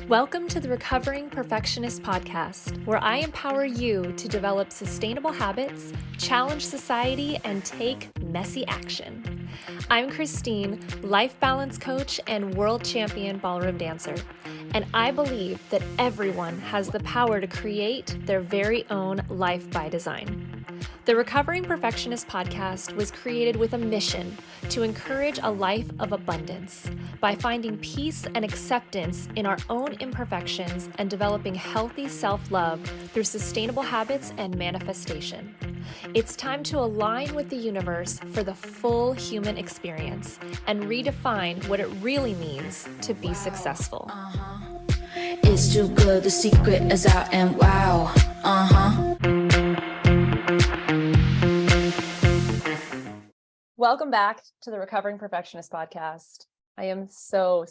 Welcome to the Recovering Perfectionist Podcast, where I empower you to develop sustainable habits, challenge society, and take messy action. I'm Christine, life balance coach and world champion ballroom dancer, and I believe that everyone has the power to create their very own life by design. The Recovering Perfectionist Podcast was created with a mission to encourage a life of abundance by finding peace and acceptance in our own imperfections and developing healthy self-love through sustainable habits and manifestation. It's time to align with the universe for the full human experience and redefine what it really means to be successful. It's too good, the secret is out and wow. Welcome back to the Recovering Perfectionist Podcast. I am so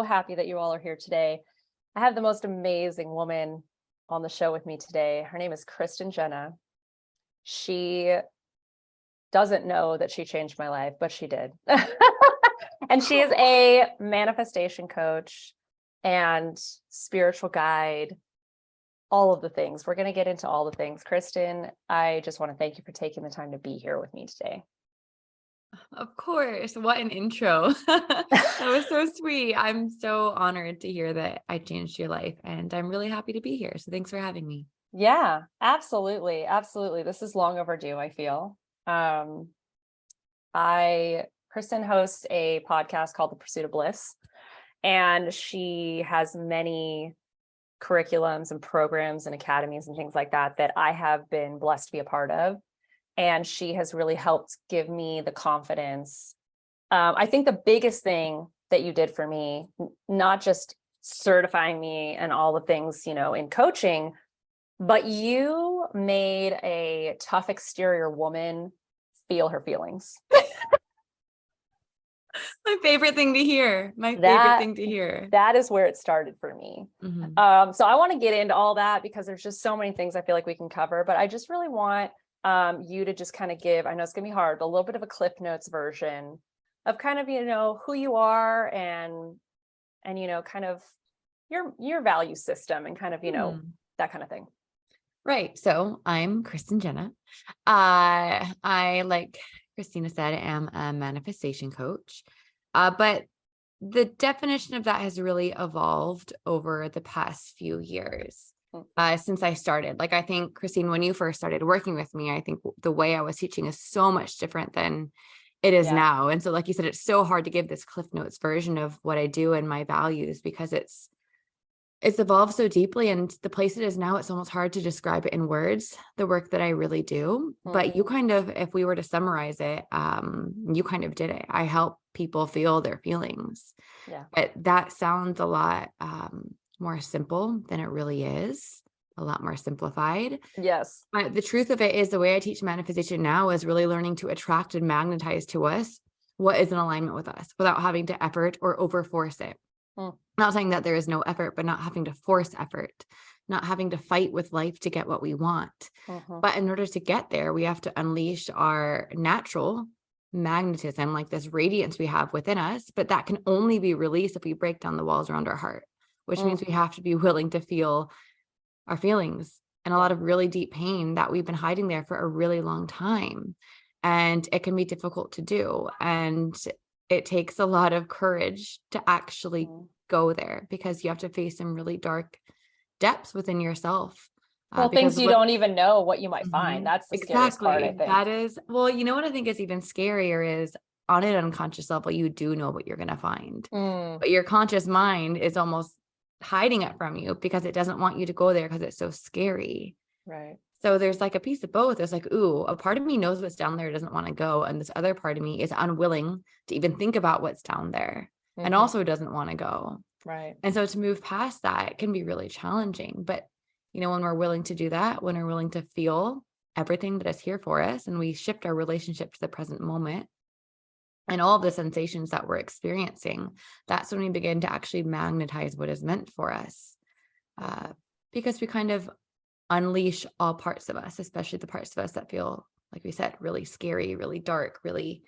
happy that you all are here today. I have the most amazing woman on the show with me today. Her name is Kristen Jenna. She doesn't know that she changed my life, but she did. And she is a manifestation coach and spiritual guide, all of the things. We're going to get into all the things. Kristen, I just want to thank you for taking the time to be here with me today. Of course. What an intro. That was so sweet. I'm so honored to hear that I changed your life, and I'm really happy to be here. So thanks for having me. Yeah, absolutely. Absolutely. This is long overdue, I feel. Kristen hosts a podcast called The Pursuit of Bliss, and she has many curriculums and programs and academies and things like that that I have been blessed to be a part of. And she has really helped give me the confidence. I think the biggest thing that you did for me, not just certifying me and all the things, in coaching, but you made a tough exterior woman feel her feelings. My favorite thing to hear. That is where it started for me. Mm-hmm. So I want to get into all that because there's just so many things I feel like we can cover, but I just really want you to just kind of give, I know it's gonna be hard, but a little bit of a Cliff Notes version of kind of, who you are and kind of your value system and kind of, that kind of thing. Right. So I'm Kristen Jenna. I, like Christina said, am a manifestation coach. But the definition of that has really evolved over the past few years. Since I started. Like, I think, Christine, when you first started working with me, I think the way I was teaching is so much different than it is now. And so, like you said, it's so hard to give this Cliff Notes version of what I do and my values because it's evolved so deeply. And the place it is now, it's almost hard to describe it in words, the work that I really do. But you kind of, if we were to summarize it, you kind of did it. I help people feel their feelings. Yeah. But that sounds a lot more simple than it really is, a lot more simplified. Yes. But the truth of it is the way I teach manifestation now is really learning to attract and magnetize to us what is in alignment with us without having to effort or overforce it. Not saying that there is no effort, but not having to force effort, not having to fight with life to get what we want. But in order to get there, we have to unleash our natural magnetism, like this radiance we have within us, but that can only be released if we break down the walls around our heart, which means we have to be willing to feel our feelings and a lot of really deep pain that we've been hiding there for a really long time. And it can be difficult to do. And it takes a lot of courage to actually go there because you have to face some really dark depths within yourself. Well, things you don't even know what you might find. That's the scariest part, I think. That is, well, you know what I think is even scarier is on an unconscious level, you do know what you're going to find. But your conscious mind is almost hiding it from you because it doesn't want you to go there because it's so scary. Right. So there's like a piece of both. There's like, ooh, a part of me knows what's down there, doesn't want to go. And this other part of me is unwilling to even think about what's down there and also doesn't want to go. Right. And so to move past that, it can be really challenging. But, when we're willing to do that, when we're willing to feel everything that is here for us and we shift our relationship to the present moment and all of the sensations that we're experiencing, that's when we begin to actually magnetize what is meant for us. Because we kind of unleash all parts of us, especially the parts of us that feel, like we said, really scary, really dark, really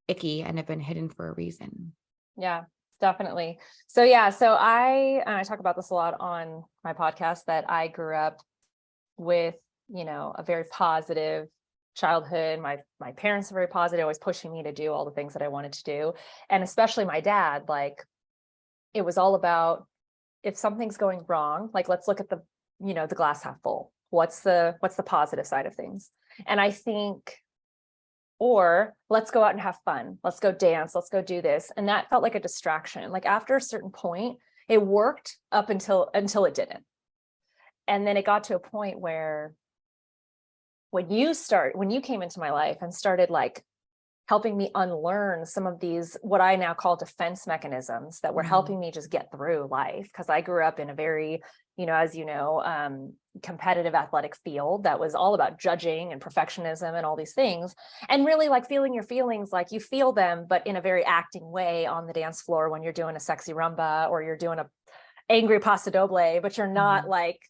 icky, and have been hidden for a reason. Yeah. definitely. So yeah, so I talk about this a lot on my podcast, that I grew up with, a very positive childhood. My parents are very positive, always pushing me to do all the things that I wanted to do. And especially my dad, like, it was all about, if something's going wrong, like, let's look at the glass half full. What's the positive side of things? And I think, or let's go out and have fun. Let's go dance. Let's go do this. And that felt like a distraction. Like, after a certain point, it worked up until it didn't. And then it got to a point where when you came into my life and started like helping me unlearn some of these, what I now call defense mechanisms that were helping me just get through life. Because I grew up in a very, as competitive athletic field that was all about judging and perfectionism and all these things. And really, like, feeling your feelings, like, you feel them, but in a very acting way on the dance floor when you're doing a sexy rumba or you're doing a angry paso doble, but you're not like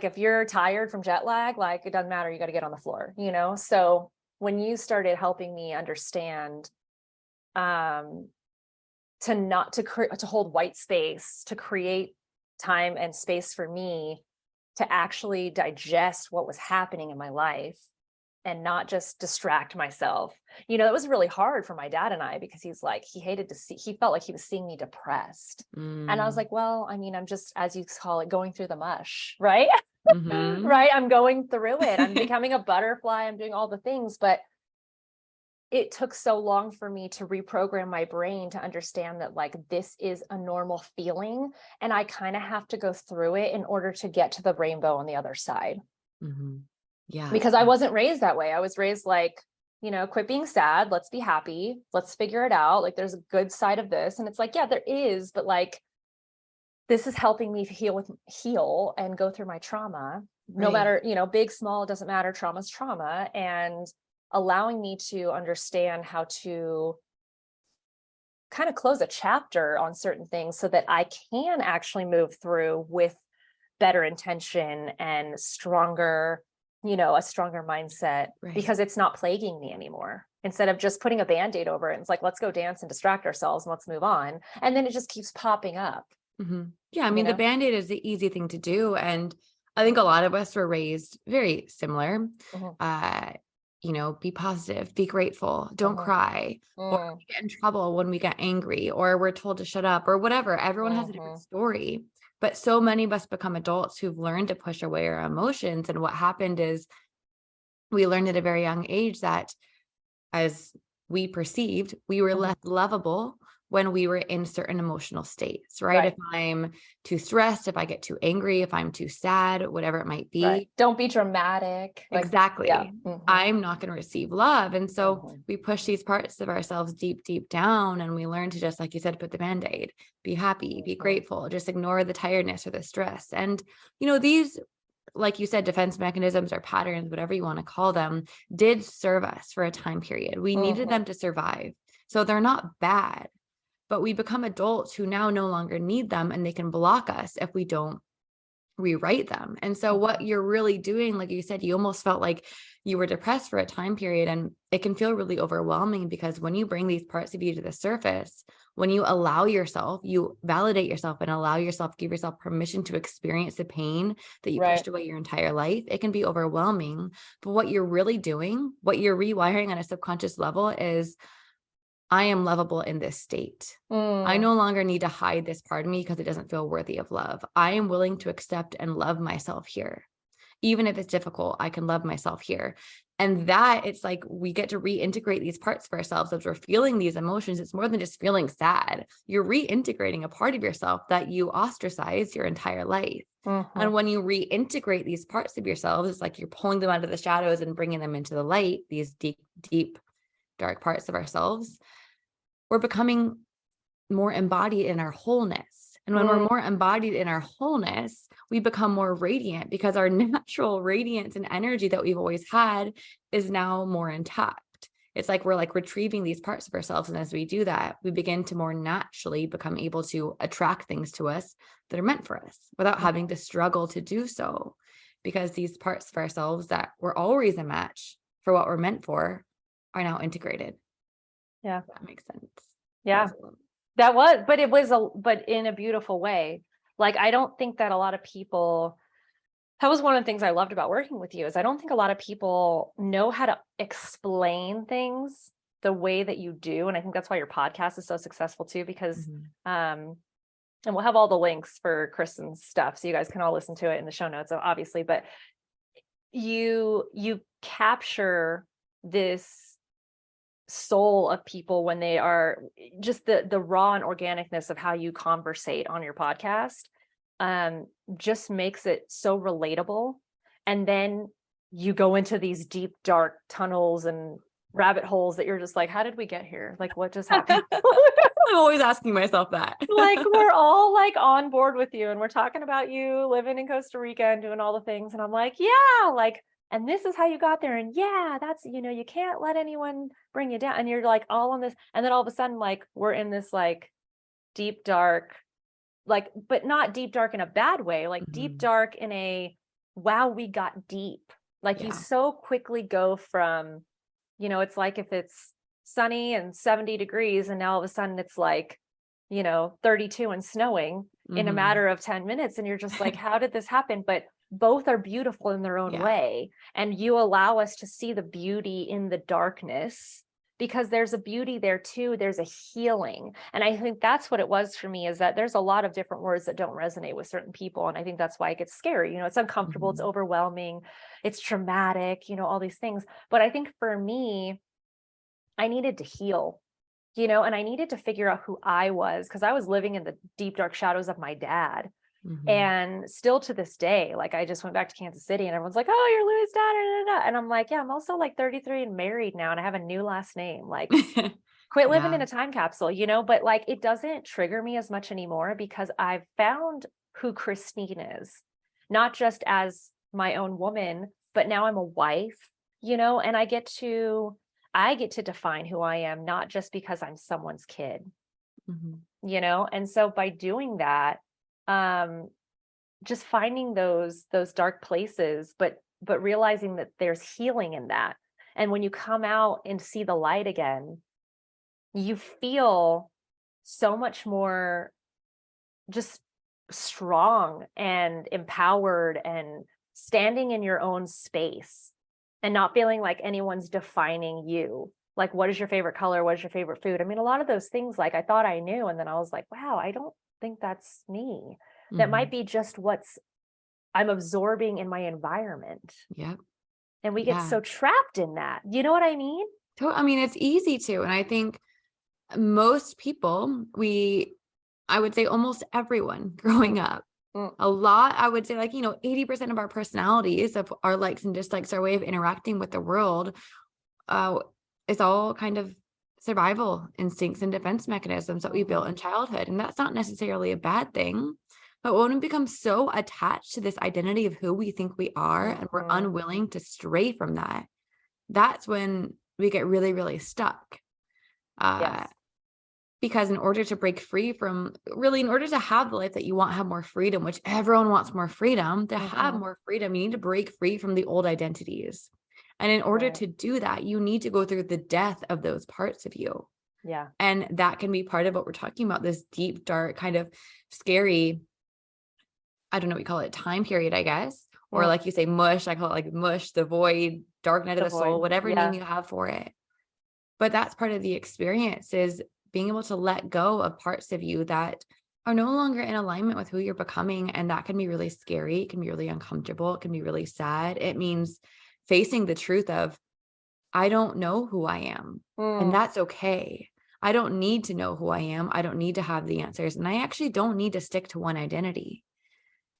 if you're tired from jet lag, like, it doesn't matter, you got to get on the floor, So when you started helping me understand to hold white space, to create time and space for me to actually digest what was happening in my life and not just distract myself. It was really hard for my dad and I, because he felt like he was seeing me depressed. And I was like, well, I mean, I'm just, as you call it, going through the mush, right? Right. I'm going through it. I'm becoming a butterfly. I'm doing all the things, but it took so long for me to reprogram my brain to understand that, like, this is a normal feeling and I kind of have to go through it in order to get to the rainbow on the other side. Yeah. Because I wasn't raised that way. I was raised like, quit being sad. Let's be happy. Let's figure it out. Like, there's a good side of this. And it's like, yeah, there is, but like, this is helping me heal and go through my trauma, no matter, big, small, it doesn't matter. Trauma's trauma. And allowing me to understand how to kind of close a chapter on certain things so that I can actually move through with better intention and stronger, a stronger mindset, because it's not plaguing me anymore. Instead of just putting a Band-Aid over it, and it's like, let's go dance and distract ourselves and let's move on. And then it just keeps popping up. Yeah. I mean, the Band-Aid is the easy thing to do. And I think a lot of us were raised very similar. Be positive, be grateful, don't cry, or we get in trouble when we get angry, or we're told to shut up, or whatever. Everyone has a different story. But so many of us become adults who've learned to push away our emotions. And what happened is we learned at a very young age that, as we perceived, we were less lovable when we were in certain emotional states, right? If I'm too stressed, if I get too angry, if I'm too sad, whatever it might be. Don't be dramatic. Exactly. I'm not going to receive love. And so we push these parts of ourselves deep, deep down. And we learn to just, like you said, put the Band-Aid, be happy, be grateful, just ignore the tiredness or the stress. And, these, like you said, defense mechanisms or patterns, whatever you want to call them, did serve us for a time period. We needed them to survive. So they're not bad. But we become adults who now no longer need them, and they can block us if we don't rewrite them. And so what you're really doing, like you said, you almost felt like you were depressed for a time period, and it can feel really overwhelming, because when you bring these parts of you to the surface, when you allow yourself, you validate yourself and allow yourself, give yourself permission to experience the pain that you pushed away your entire life, it can be overwhelming. But what you're really doing, what you're rewiring on a subconscious level is, I am lovable in this state. I no longer need to hide this part of me because it doesn't feel worthy of love. I am willing to accept and love myself here. Even if it's difficult, I can love myself here. And that, it's like we get to reintegrate these parts of ourselves as we're feeling these emotions. It's more than just feeling sad. You're reintegrating a part of yourself that you ostracized your entire life. And when you reintegrate these parts of yourselves, it's like you're pulling them out of the shadows and bringing them into the light, these deep, deep, dark parts of ourselves. We're becoming more embodied in our wholeness. And when we're more embodied in our wholeness, we become more radiant, because our natural radiance and energy that we've always had is now more intact. It's like we're like retrieving these parts of ourselves. And as we do that, we begin to more naturally become able to attract things to us that are meant for us without having to struggle to do so, because these parts of ourselves that were always a match for what we're meant for are now integrated. Yeah. If that makes sense. Yeah. That was, but in a beautiful way. Like, I don't think that a lot of people, that was one of the things I loved about working with you, is I don't think a lot of people know how to explain things the way that you do. And I think that's why your podcast is so successful too, because, and we'll have all the links for Kristen's stuff, so you guys can all listen to it in the show notes, obviously, but you capture this soul of people when they are just the raw and organicness of how you conversate on your podcast, just makes it so relatable. And then you go into these deep, dark tunnels and rabbit holes that you're just like, how did we get here? Like, what just happened? I'm always asking myself that. Like, we're all like on board with you, and we're talking about you living in Costa Rica and doing all the things. And I'm like, yeah, like, and this is how you got there. And yeah, that's, you can't let anyone bring you down. And you're like all on this. And then all of a sudden, like, we're in this like deep, dark, like, but not deep, dark in a bad way, like deep, dark in a, wow, we got deep. Like, you so quickly go from, it's like if it's sunny and 70 degrees and now all of a sudden it's like, 32 and snowing in a matter of 10 minutes. And you're just like, how did this happen? But both are beautiful in their own way. And you allow us to see the beauty in the darkness, because there's a beauty there too. There's a healing. And I think that's what it was for me, is that there's a lot of different words that don't resonate with certain people. And I think that's why it gets scary. It's uncomfortable, it's overwhelming, it's traumatic, all these things. But I think for me, I needed to heal, and I needed to figure out who I was, because I was living in the deep, dark shadows of my dad. And still to this day, like, I just went back to Kansas City and everyone's like, oh, you're Louis' dad. Da, da, da. And I'm like, yeah, I'm also like 33 and married now, and I have a new last name. Like, quit living in a time capsule, but like, it doesn't trigger me as much anymore, because I've found who Christine is, not just as my own woman, but now I'm a wife, and I get to define who I am, not just because I'm someone's kid, and so by doing that, just finding those dark places, but realizing that there's healing in that. And when you come out and see the light again, you feel so much more just strong and empowered and standing in your own space, and not feeling like anyone's defining you. Like, what is your favorite color? What is your favorite food? I mean, a lot of those things, like, I thought I knew, and then I was like, wow, I don't think that's me. That might be just what's I'm absorbing in my environment. Yep. And we get so trapped in that. You know what I mean? I mean, it's easy to. And I think most people, I would say almost everyone growing up, a lot, I would say like, 80% of our personalities, of our likes and dislikes, our way of interacting with the world, is all kind of survival instincts and defense mechanisms that we built in childhood. And that's not necessarily a bad thing. But when we become so attached to this identity of who we think we are, and we're unwilling to stray from that, that's when we get really, really stuck. Because in order to break free from, really, in order to have the life that you want, have more freedom, which everyone wants more freedom, to have more freedom, you need to break free from the old identities. And in order to do that, you need to go through the death of those parts of you. Yeah. And that can be part of what we're talking about, this deep, dark, kind of scary, I don't know what you call it, time period, I guess. Or like you say, mush, I call it like mush, the void, dark night of the soul, whatever name you have for it. But that's part of the experience, is being able to let go of parts of you that are no longer in alignment with who you're becoming. And that can be really scary. It can be really uncomfortable. It can be really sad. It means facing the truth of, I don't know who I am. And that's okay. I don't need to know who I am. I don't need to have the answers. And I actually don't need to stick to one identity.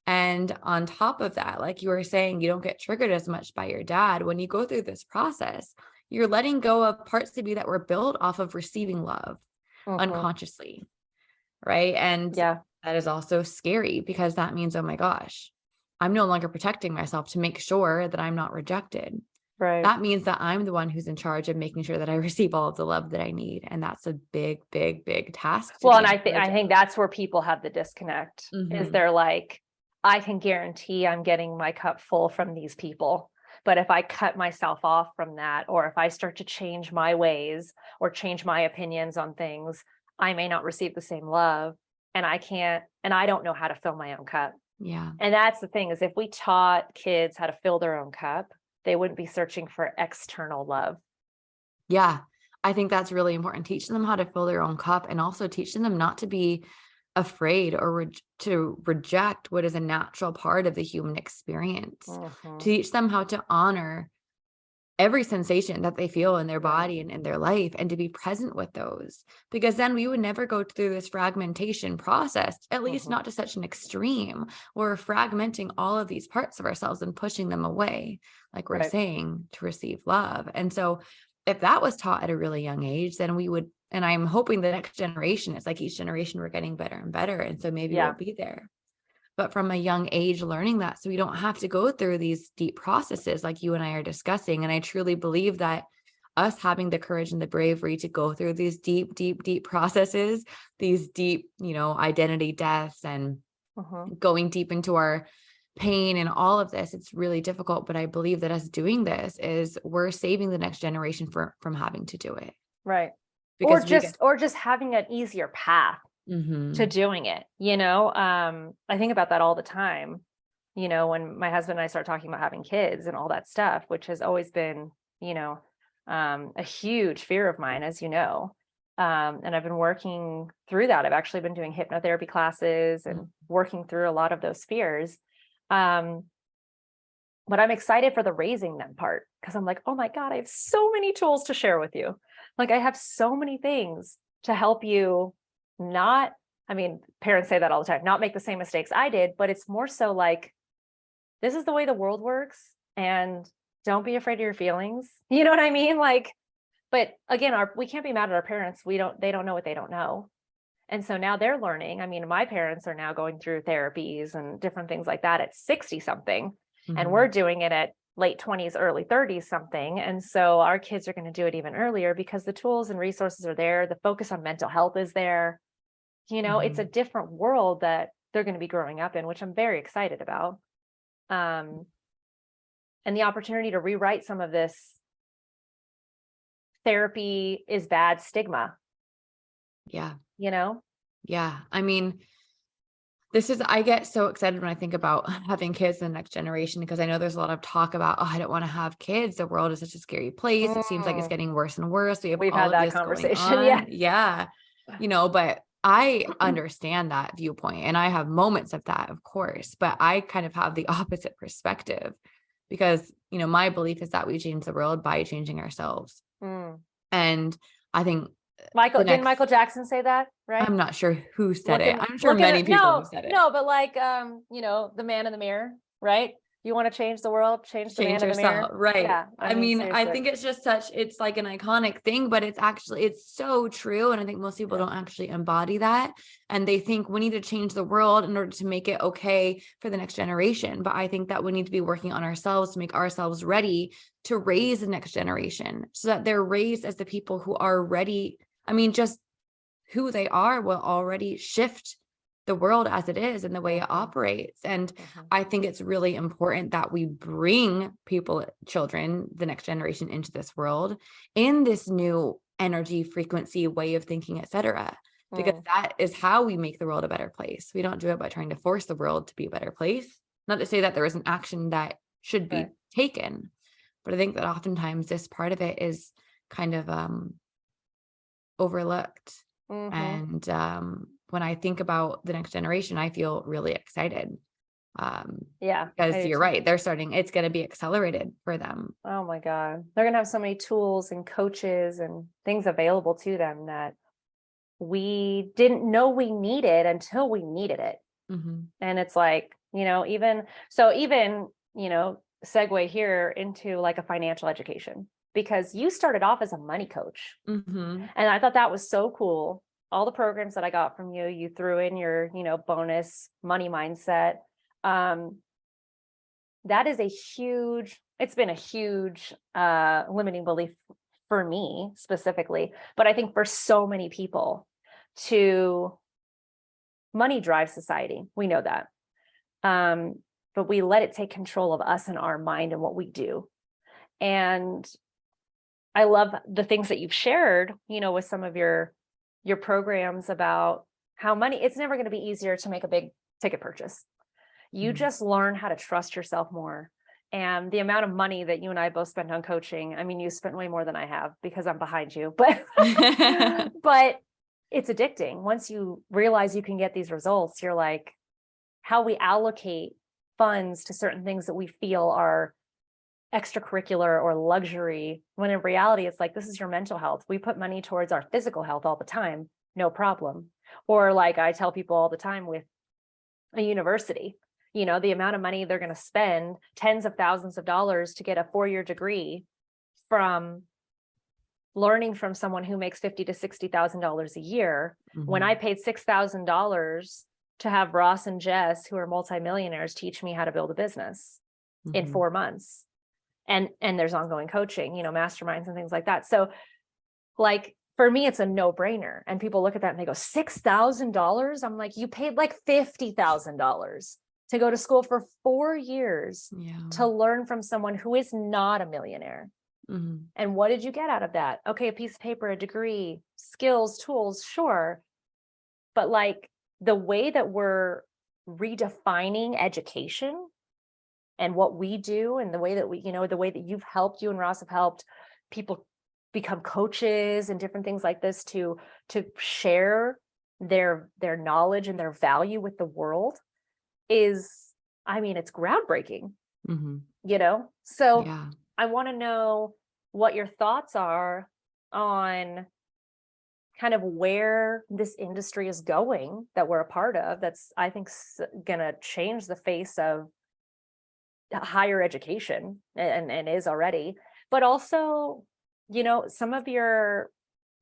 And on top of that, like you were saying, you don't get triggered as much by your dad. When you go through this process, you're letting go of parts of you that were built off of receiving love unconsciously. Right. And that is also scary, because that means, oh my gosh, I'm no longer protecting myself to make sure that I'm not rejected. Right. That means that I'm the one who's in charge of making sure that I receive all of the love that I need. And that's a big, big, big task. Well, and I think that's where people have the disconnect, is they're like, I can guarantee I'm getting my cup full from these people. But if I cut myself off from that, or if I start to change my ways or change my opinions on things, I may not receive the same love, and I don't know how to fill my own cup. Yeah. And that's the thing, is if we taught kids how to fill their own cup, they wouldn't be searching for external love. Yeah. I think that's really important. Teaching them how to fill their own cup, and also teaching them not to be afraid or to reject what is a natural part of the human experience. Mm-hmm. Teach them how to honor every sensation that they feel in their Right. body and in their life, and to be present with those, because then we would never go through this fragmentation process, at least Mm-hmm. not to such an extreme where we're fragmenting all of these parts of ourselves and pushing them away, like we're Right. saying, to receive love. And so if that was taught at a really young age, then we would, and I'm hoping the next generation, it's like each generation we're getting better and better, and so maybe Yeah. we'll be there. But from a young age, learning that, so we don't have to go through these deep processes like you and I are discussing. And I truly believe that us having the courage and the bravery to go through these deep, deep, deep processes, these deep, identity deaths, and Mm-hmm. going deep into our pain and all of this, it's really difficult. But I believe that us doing this is we're saving the next generation from having to do it. Right. Because Or just having an easier path to doing it. I think about that all the time, when my husband and I start talking about having kids and all that stuff, which has always been, a huge fear of mine, as you know. And I've been working through that. I've actually been doing hypnotherapy classes and working through a lot of those fears. But I'm excited for the raising them part, because I'm like, oh my God, I have so many tools to share with you. Like, I have so many things to help you parents say that all the time, not make the same mistakes I did, but it's more so like, this is the way the world works, and don't be afraid of your feelings. You know what I mean? Like, but again, we can't be mad at our parents. They don't know what they don't know. And so now they're learning. My parents are now going through therapies and different things like that at 60 something. And we're doing it at late 20s, early 30s something. And so our kids are going to do it even earlier, because the tools and resources are there. The focus on mental health is there. It's a different world that they're going to be growing up in, which I'm very excited about. And the opportunity to rewrite some of this therapy is bad stigma. Yeah. Yeah. I get so excited when I think about having kids in the next generation, because I know there's a lot of talk about, I don't want to have kids. The world is such a scary place. It seems like it's getting worse and worse. We've all had of that this conversation. going on. Yeah. But I understand that viewpoint, and I have moments of that, of course, but I kind of have the opposite perspective, because, my belief is that we change the world by changing ourselves. And I think didn't Michael Jackson say that, right? I'm not sure who said it. I'm sure many people have said it. No, but like, the man in the mirror, right? You want to change the world, change the man in the mirror. Right. Yeah. I think it's just it's like an iconic thing, but it's so true. And I think most people don't actually embody that. And they think we need to change the world in order to make it okay for the next generation. But I think that we need to be working on ourselves to make ourselves ready to raise the next generation, so that they're raised as the people who are ready. Just who they are will already shift the world as it is and the way it operates. And I think it's really important that we bring children, the next generation, into this world in this new energy, frequency, way of thinking, etc. Because that is how we make the world a better place. We don't do it by trying to force the world to be a better place. Not to say that there isn't action that should be taken, but I think that oftentimes this part of it is kind of overlooked. And when I think about the next generation, I feel really excited. Because you're right. They're starting, it's going to be accelerated for them. Oh my God. They're going to have so many tools and coaches and things available to them that we didn't know we needed until we needed it. And it's like, even segue here into like a financial education, because you started off as a money coach. And I thought that was so cool. All the programs that I got from you, you threw in your, bonus money mindset. That is it's been a huge limiting belief for me specifically, but I think for so many people, money drives society. We know that. But we let it take control of us and our mind and what we do. And I love the things that you've shared, with some of your, your programs about how money, it's never going to be easier to make a big ticket purchase. You just learn how to trust yourself more. And the amount of money that you and I both spent on coaching, I mean, you spent way more than I have because I'm behind you, but but it's addicting. Once you realize you can get these results, you're like, how we allocate funds to certain things that we feel are extracurricular or luxury, when in reality, it's like, this is your mental health. We put money towards our physical health all the time, no problem. Or like I tell people all the time with a university, the amount of money they're going to spend, tens of thousands of dollars to get a 4-year degree from learning from someone who makes $50,000 to $60,000 a year. When I paid $6,000 to have Ross and Jess, who are multimillionaires, teach me how to build a business in 4 months. And there's ongoing coaching, masterminds and things like that. So like, for me, it's a no-brainer. And people look at that and they go, $6,000? I'm like, you paid like $50,000 to go to school for 4 years to learn from someone who is not a millionaire. And what did you get out of that? Okay, a piece of paper, a degree, skills, tools, sure. But like the way that we're redefining education and what we do, and the way that the way that you and Ross have helped people become coaches and different things like this to share their knowledge and their value with the world is, I mean, it's groundbreaking, So I want to know what your thoughts are on kind of where this industry is going that we're a part of. That's, I think, going to change the face of higher education and is already, but also, some of your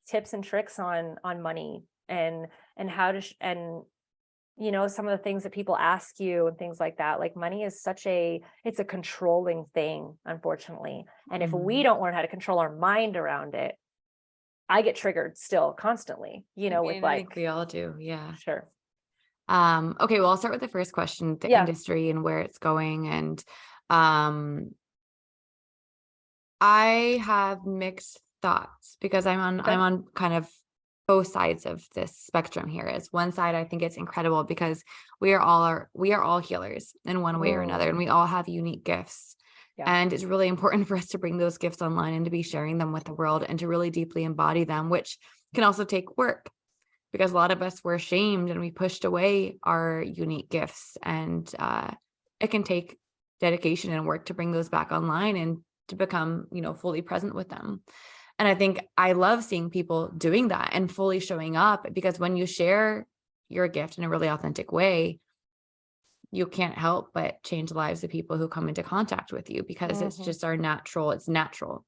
tips and tricks on money and how to, some of the things that people ask you and things like that. Like money is it's a controlling thing, unfortunately. And if we don't learn how to control our mind around it, I get triggered still constantly, with like, I think we all do. Yeah. Sure. Okay. Well, I'll start with the first question, the industry and where it's going. And, I have mixed thoughts because I'm on kind of both sides of this spectrum here. As one side, I think it's incredible because we are all healers in one way or another, and we all have unique gifts. And it's really important for us to bring those gifts online and to be sharing them with the world and to really deeply embody them, which can also take work because a lot of us were shamed and we pushed away our unique gifts, and it can take dedication and work to bring those back online and to become, fully present with them. And I think I love seeing people doing that and fully showing up, because when you share your gift in a really authentic way, you can't help but change the lives of people who come into contact with you, because it's just it's natural.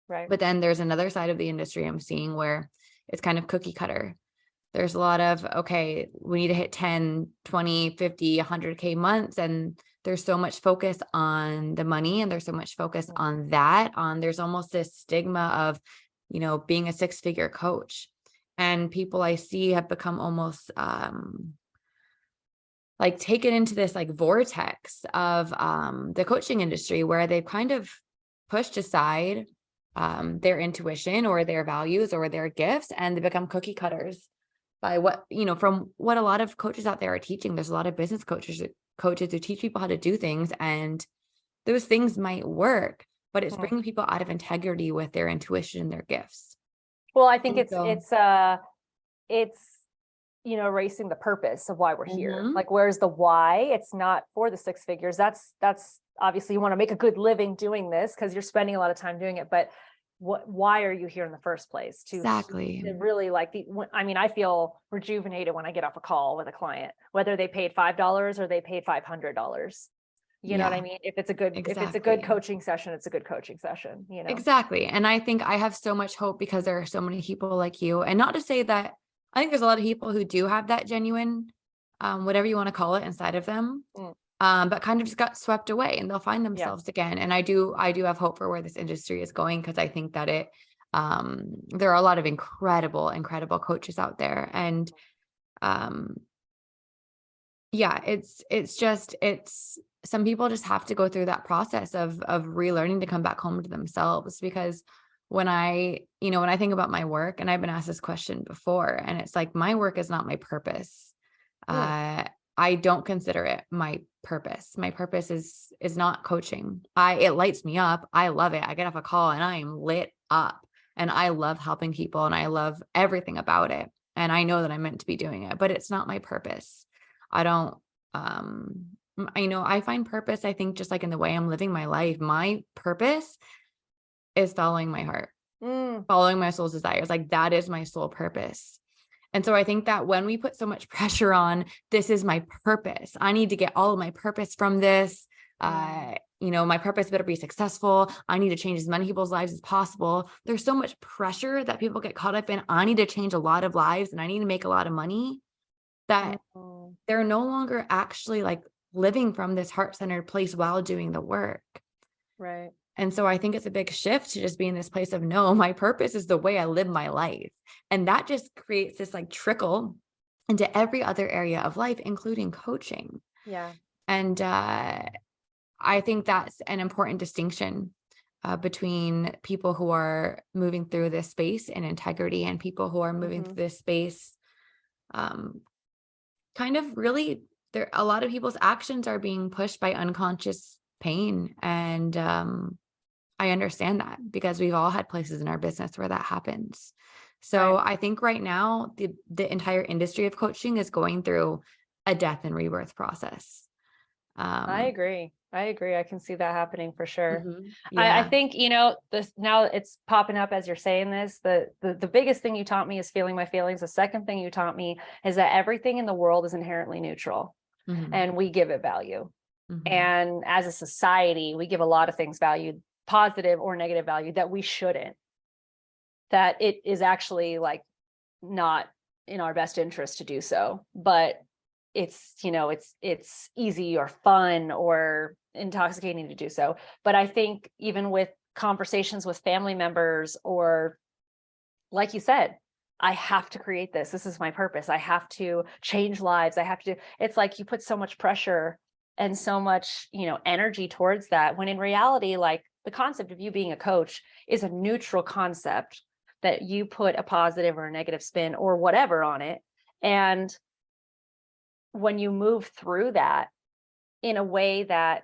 Right. But then there's another side of the industry I'm seeing where it's kind of cookie cutter. There's a lot of, okay, we need to hit 10, 20, 50, 100K months. And there's so much focus on the money, and there's so much focus on that. There's almost this stigma of, being a 6-figure coach. And people I see have become almost like taken into this like vortex of the coaching industry, where they've kind of pushed aside their intuition or their values or their gifts, and they become cookie cutters by what, from what a lot of coaches out there are teaching. There's a lot of business coaches who teach people how to do things, and those things might work, but it's bringing people out of integrity with their intuition and their gifts. Well, I think it's erasing the purpose of why we're here. Like, where's the why? It's not for the 6 figures. That's obviously you want to make a good living doing this because you're spending a lot of time doing it, but why are you here in the first place? To really I feel rejuvenated when I get off a call with a client, whether they paid $5 or they paid $500. You know what I mean? If it's a good coaching session, it's a good coaching session, Exactly. And I think I have so much hope because there are so many people like you, and not to say that I think there's a lot of people who do have that genuine, whatever you want to call it, inside of them. But kind of just got swept away, and they'll find themselves again. And I do have hope for where this industry is going, because I think that there are a lot of incredible coaches out there. And it's some people just have to go through that process of relearning to come back home to themselves, because when I think about my work, and I've been asked this question before, and it's like, my work is not my purpose. I don't consider it my purpose. My purpose is not coaching. It lights me up. I love it. I get off a call and I am lit up, and I love helping people, and I love everything about it. And I know that I'm meant to be doing it, but it's not my purpose. I don't, I find purpose, I think, just like in the way I'm living my life. My purpose is following my heart, following my soul's desires. Like, that is my sole purpose. And so I think that when we put so much pressure on, this is my purpose, I need to get all of my purpose from this, my purpose better be successful, I need to change as many people's lives as possible. There's so much pressure that people get caught up in. I need to change a lot of lives and I need to make a lot of money, that they're no longer actually like living from this heart-centered place while doing the work. Right. And so I think it's a big shift to just be in this place of, no, my purpose is the way I live my life. And that just creates this like trickle into every other area of life, including coaching. Yeah. And I think that's an important distinction between people who are moving through this space in integrity and people who are moving through this space kind of really, a lot of people's actions are being pushed by unconscious pain. And I understand that, because we've all had places in our business where that happens. So I think right now the entire industry of coaching is going through a death and rebirth process. I agree. I can see that happening for sure. Yeah. I think, this now it's popping up as you're saying this, the biggest thing you taught me is feeling my feelings. The second thing you taught me is that everything in the world is inherently neutral and we give it value. And as a society, we give a lot of things value, positive or negative value, that we shouldn't, that it is actually like not in our best interest to do so, but it's, it's easy or fun or intoxicating to do so. But I think even with conversations with family members, or like you said, I have to create this. This is my purpose. I have to change lives. It's like you put so much pressure and so much, energy towards that, when in reality, like, the concept of you being a coach is a neutral concept that you put a positive or a negative spin or whatever on it. And when you move through that in a way that,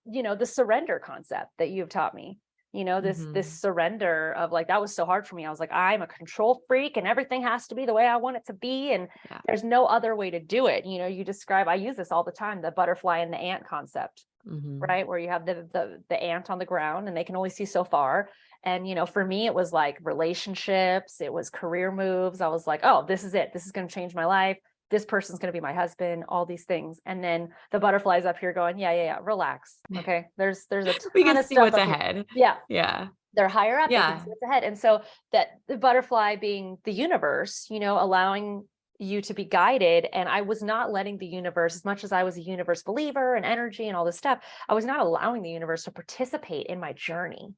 the surrender concept that you've taught me, this surrender of like, that was so hard for me. I was like, I'm a control freak and everything has to be the way I want it to be. And there's no other way to do it. I use this all the time, the butterfly and the ant concept, right? Where you have the ant on the ground and they can only see so far. And, for me, it was like relationships, it was career moves. I was like, oh, this is it. This is going to change my life. This person's going to be my husband, all these things. And then the butterfly's up here going, yeah, relax. Okay. There's a ton we can of see stuff what's up here. ahead. Yeah. They're higher up. Yeah. They can see what's ahead. And so that the butterfly being the universe, allowing you to be guided. And I was not letting the universe, as much as I was a universe believer and energy and all this stuff, I was not allowing the universe to participate in my journey.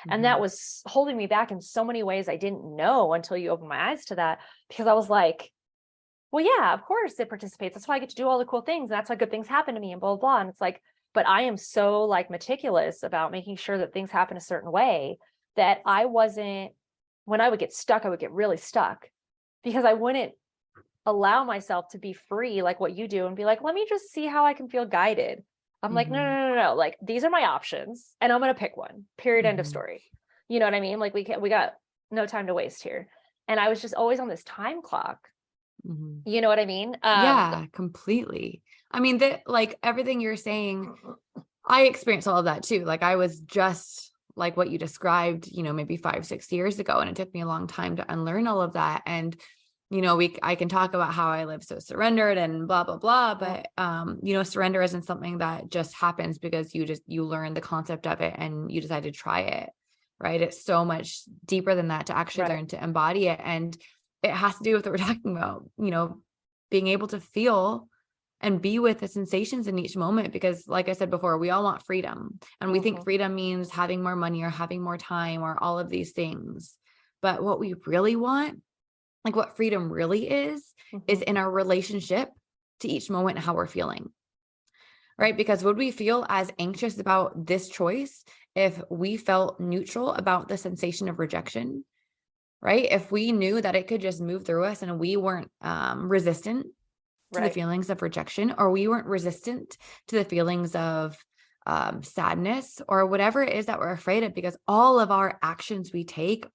And that was holding me back in so many ways I didn't know until you opened my eyes to that, because I was like, well, yeah, of course it participates. That's why I get to do all the cool things. And that's why good things happen to me and blah, blah, blah. And it's like, but I am so like meticulous about making sure that things happen a certain way that when I would get stuck, I would get really stuck, because I wouldn't allow myself to be free like what you do and be like, let me just see how I can feel guided. I'm like, no. Like, these are my options and I'm going to pick one, period, end of story. You know what I mean? Like we got no time to waste here. And I was just always on this time clock. You know what I mean? Yeah, completely. I mean, like everything you're saying, I experienced all of that too. Like, I was just like what you described, maybe 5-6 years ago. And it took me a long time to unlearn all of that. And, I can talk about how I live so surrendered and blah, blah, blah. But, surrender isn't something that just happens because you learn the concept of it and you decide to try it. Right. It's so much deeper than that to actually learn to embody it. And it has to do with what we're talking about, being able to feel and be with the sensations in each moment. Because like I said before, we all want freedom, and we think freedom means having more money or having more time or all of these things. But what we really want, like what freedom really is in our relationship to each moment and how we're feeling. Right? Because would we feel as anxious about this choice if we felt neutral about the sensation of rejection, right? If we knew that it could just move through us and we weren't resistant to the feelings of rejection, or we weren't resistant to the feelings of sadness or whatever it is that we're afraid of, because all of our actions we take,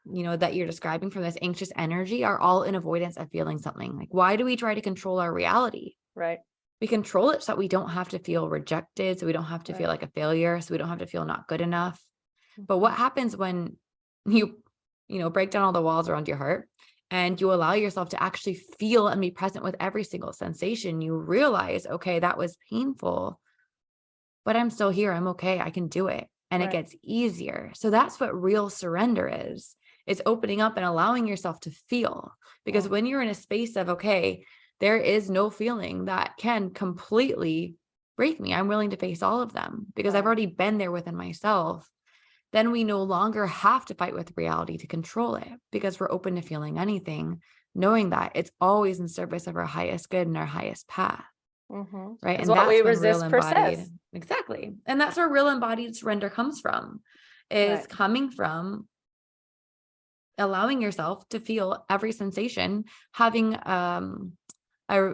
that you're describing from this anxious energy, are all in avoidance of feeling something. Like, why do we try to control our reality? Right. We control it so that we don't have to feel rejected, so we don't have to feel like a failure, so we don't have to feel not good enough. But what happens when you break down all the walls around your heart and you allow yourself to actually feel and be present with every single sensation? You realize, okay, that was painful, but I'm still here. I'm okay. I can do it. And it gets easier. So that's what real surrender is. It's opening up and allowing yourself to feel. Because when you're in a space of, okay, there is no feeling that can completely break me, I'm willing to face all of them because I've already been there within myself. Then we no longer have to fight with reality to control it, because we're open to feeling anything, knowing that it's always in service of our highest good and our highest path. Right. And what we that's when real resist embodied. persists. Exactly. And that's where real embodied surrender comes from, is coming from allowing yourself to feel every sensation, having a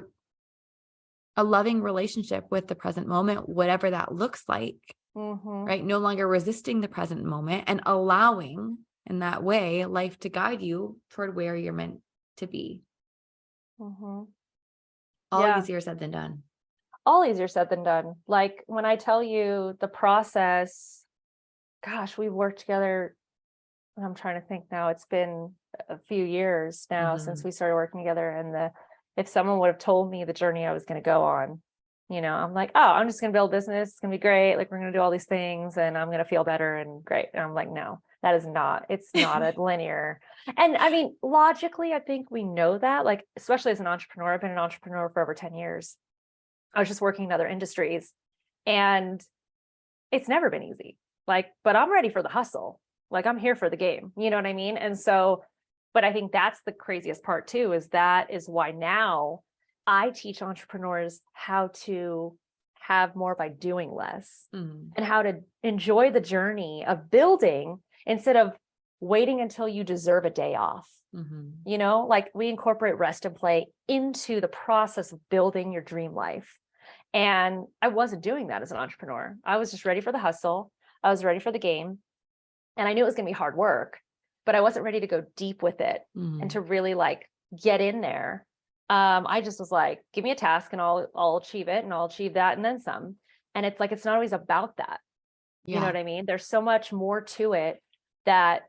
loving relationship with the present moment, whatever that looks like, right? No longer resisting the present moment and allowing in that way life to guide you toward where you're meant to be. All easier said than done. All easier said than done. Like when I tell you the process, gosh, we've worked together. I'm trying to think now. It's been a few years now since we started working together. And if someone would have told me the journey I was going to go on, I'm like, oh, I'm just going to build a business. It's going to be great. Like, we're going to do all these things and I'm going to feel better and great. And I'm like, no, it's not a linear. And I mean, logically, I think we know that, like, especially as an entrepreneur. I've been an entrepreneur for over 10 years. I was just working in other industries and it's never been easy. Like, but I'm ready for the hustle. Like, I'm here for the game. You know what I mean? And so, but I think that's the craziest part too, is that is why now I teach entrepreneurs how to have more by doing less and how to enjoy the journey of building instead of waiting until you deserve a day off. Like, we incorporate rest and play into the process of building your dream life. And I wasn't doing that as an entrepreneur. I was just ready for the hustle. I was ready for the game. And I knew it was going to be hard work, but I wasn't ready to go deep with it and to really like get in there. I just was like, give me a task and I'll achieve it, and I'll achieve that and then some. And it's like, it's not always about that. You know what I mean? There's so much more to it that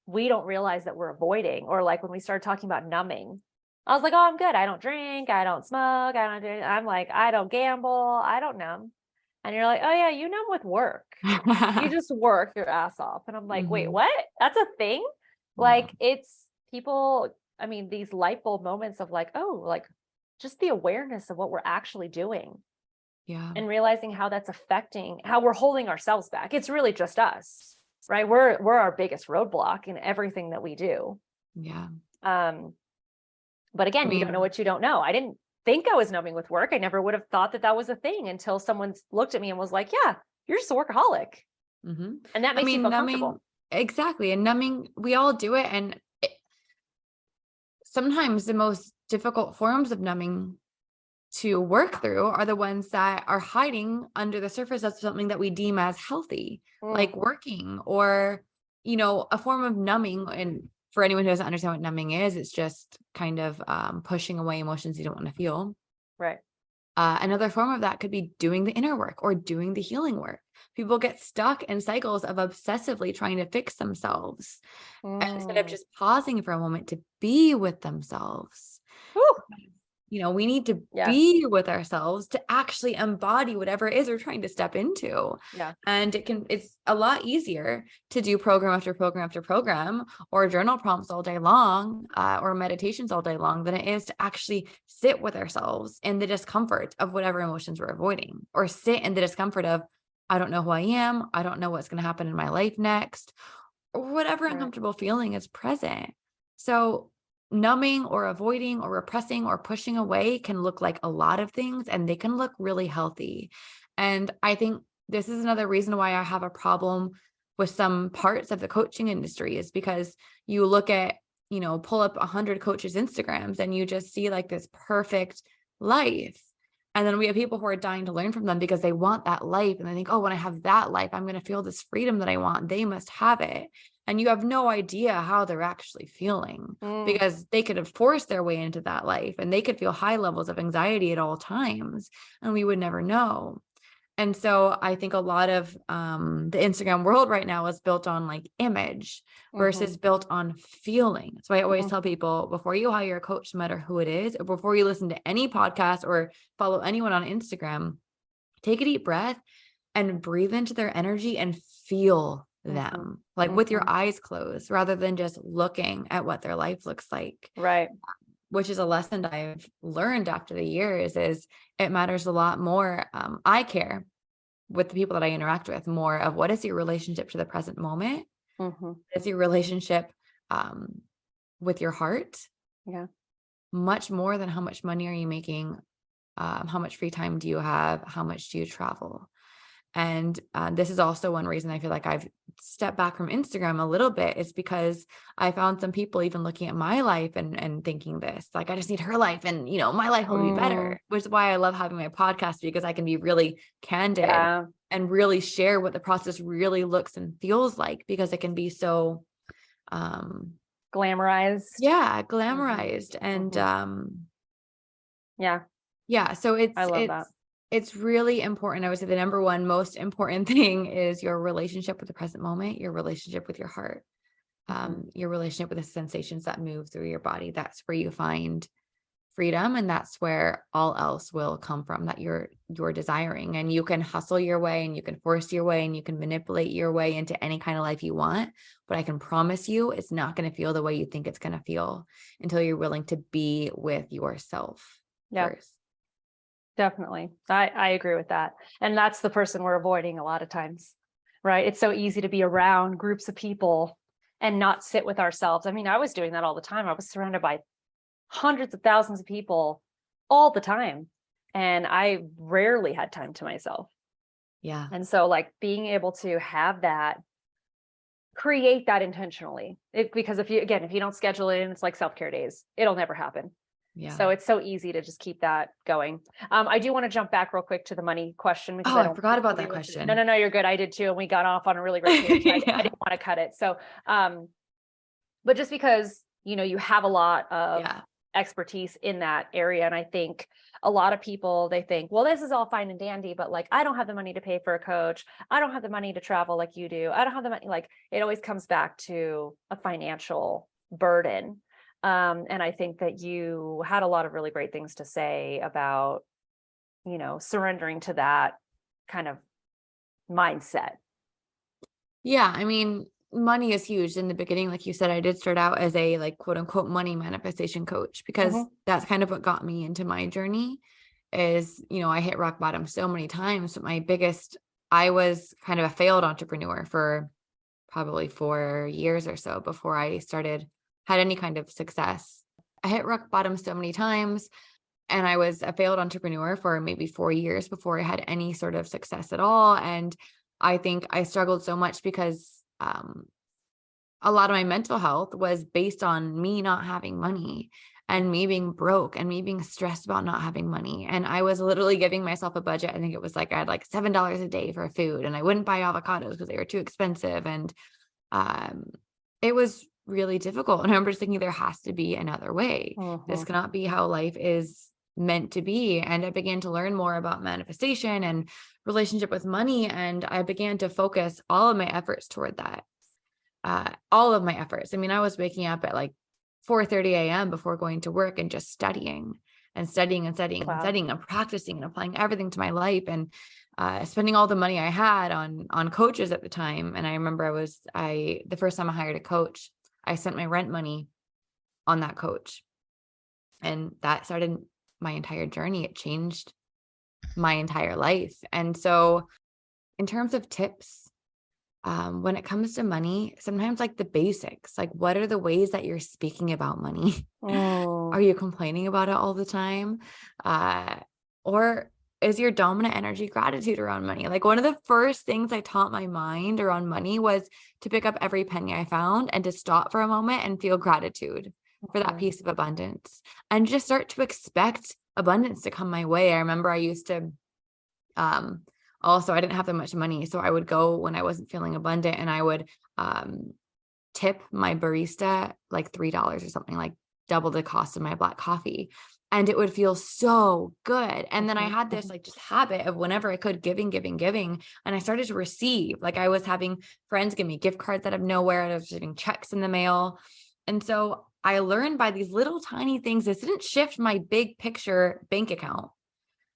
we don't realize that we're avoiding. Or like when we started talking about numbing, I was like, oh, I'm good. I don't drink. I don't smoke. I'm like, I don't gamble. I don't numb. And you're like, oh yeah, you numb with work. You just work your ass off. And I'm like, wait, what? That's a thing? Like, it's people, I mean, these light bulb moments of like, oh, like just the awareness of what we're actually doing. Yeah. And realizing how that's affecting how we're holding ourselves back. It's really just us, right? We're our biggest roadblock in everything that we do. Yeah. But again, you don't know what you don't know. I didn't think I was numbing with work. I never would have thought that was a thing until someone looked at me and was like, yeah, you're just a workaholic. And that makes you feel comfortable. Exactly. And numbing, we all do it. And sometimes the most difficult forms of numbing to work through are the ones that are hiding under the surface of something that we deem as healthy, like working, or, a form of numbing. And for anyone who doesn't understand what numbing is, it's just kind of pushing away emotions you don't want to feel. Right. Another form of that could be doing the inner work or doing the healing work. People get stuck in cycles of obsessively trying to fix themselves instead of just pausing for a moment to be with themselves. We need to be with ourselves to actually embody whatever it is we're trying to step into. Yeah. And it's a lot easier to do program after program after program, or journal prompts all day long, or meditations all day long, than it is to actually sit with ourselves in the discomfort of whatever emotions we're avoiding, or sit in the discomfort of, I don't know who I am. I don't know what's going to happen in my life next, or whatever uncomfortable feeling is present. So numbing or avoiding or repressing or pushing away can look like a lot of things, and they can look really healthy. And I think this is another reason why I have a problem with some parts of the coaching industry, is because you look at, pull up 100 coaches' Instagrams and you just see like this perfect life. And then we have people who are dying to learn from them because they want that life. And they think, oh, when I have that life, I'm going to feel this freedom that I want. They must have it. And you have no idea how they're actually feeling because they could have forced their way into that life and they could feel high levels of anxiety at all times. And we would never know. And so I think a lot of the Instagram world right now is built on like image versus built on feeling. So I always tell people, before you hire a coach, no matter who it is, or before you listen to any podcast or follow anyone on Instagram, take a deep breath and breathe into their energy and feel them, like with your eyes closed, rather than just looking at what their life looks like. Right. Which is a lesson that I've learned after the years, is it matters a lot more. I care with the people that I interact with more of what is your relationship to the present moment? Is your relationship with your heart? Yeah. Much more than how much money are you making? How much free time do you have? How much do you travel? And this is also one reason I feel like I've stepped back from Instagram a little bit, is because I found some people even looking at my life and thinking this, like, I just need her life and, my life will be better, which is why I love having my podcast, because I can be really candid and really share what the process really looks and feels like, because it can be so glamorized. Yeah, glamorized. And yeah, so I love that. It's really important. I would say the number one most important thing is your relationship with the present moment, your relationship with your heart, your relationship with the sensations that move through your body. That's where you find freedom. And that's where all else will come from, that you're desiring. And you can hustle your way and you can force your way and you can manipulate your way into any kind of life you want. But I can promise you, it's not going to feel the way you think it's going to feel until you're willing to be with yourself first. Definitely. I agree with that. And that's the person we're avoiding a lot of times, right? It's so easy to be around groups of people and not sit with ourselves. I mean, I was doing that all the time. I was surrounded by hundreds of thousands of people all the time, and I rarely had time to myself. Yeah. And so like being able to have that, create that intentionally, because if you don't schedule it in, it's like self-care days, it'll never happen. Yeah. So it's so easy to just keep that going. I do want to jump back real quick to the money question, because I forgot about that question. No, you're good. I did too. And we got off on a really great page. I didn't want to cut it. So, but just because, you have a lot of expertise in that area. And I think a lot of people, they think, well, this is all fine and dandy, but like, I don't have the money to pay for a coach. I don't have the money to travel like you do. I don't have the money. Like, it always comes back to a financial burden. And I think that you had a lot of really great things to say about, surrendering to that kind of mindset. Yeah. I mean, money is huge. In the beginning, like you said, I did start out as a like quote unquote money manifestation coach, because that's kind of what got me into my journey. Is, I hit rock bottom so many times. But I was kind of a failed entrepreneur for probably 4 years or so before I had any kind of success. I hit rock bottom so many times, and I was a failed entrepreneur for maybe 4 years before I had any sort of success at all. And I think I struggled so much because a lot of my mental health was based on me not having money and me being broke and me being stressed about not having money. And I was literally giving myself a budget. I think it was like, I had like $7 a day for food, and I wouldn't buy avocados because they were too expensive. And it was really difficult. And I remember just thinking, there has to be another way. This cannot be how life is meant to be. And I began to learn more about manifestation and relationship with money. And I began to focus all of my efforts toward that. All of my efforts. I mean, I was waking up at like 4:30 a.m. before going to work and just studying and practicing and applying everything to my life, and spending all the money I had on coaches at the time. And I remember the first time I hired a coach, I spent my rent money on that coach, and that started my entire journey. It changed my entire life. And so in terms of tips, when it comes to money, sometimes like the basics, like what are the ways that you're speaking about money? Are you complaining about it all the time? Or is your dominant energy gratitude around money? Like one of the first things I taught my mind around money was to pick up every penny I found and to stop for a moment and feel gratitude for that piece of abundance and just start to expect abundance to come my way. I remember I used to, also, I didn't have that much money. So I would go when I wasn't feeling abundant and I would, tip my barista like $3 or something, like double the cost of my black coffee. And it would feel so good. And then I had this like just habit of whenever I could giving. And I started to receive, like I was having friends give me gift cards out of nowhere. And I was getting checks in the mail. And so I learned by these little tiny things, this didn't shift my big picture bank account,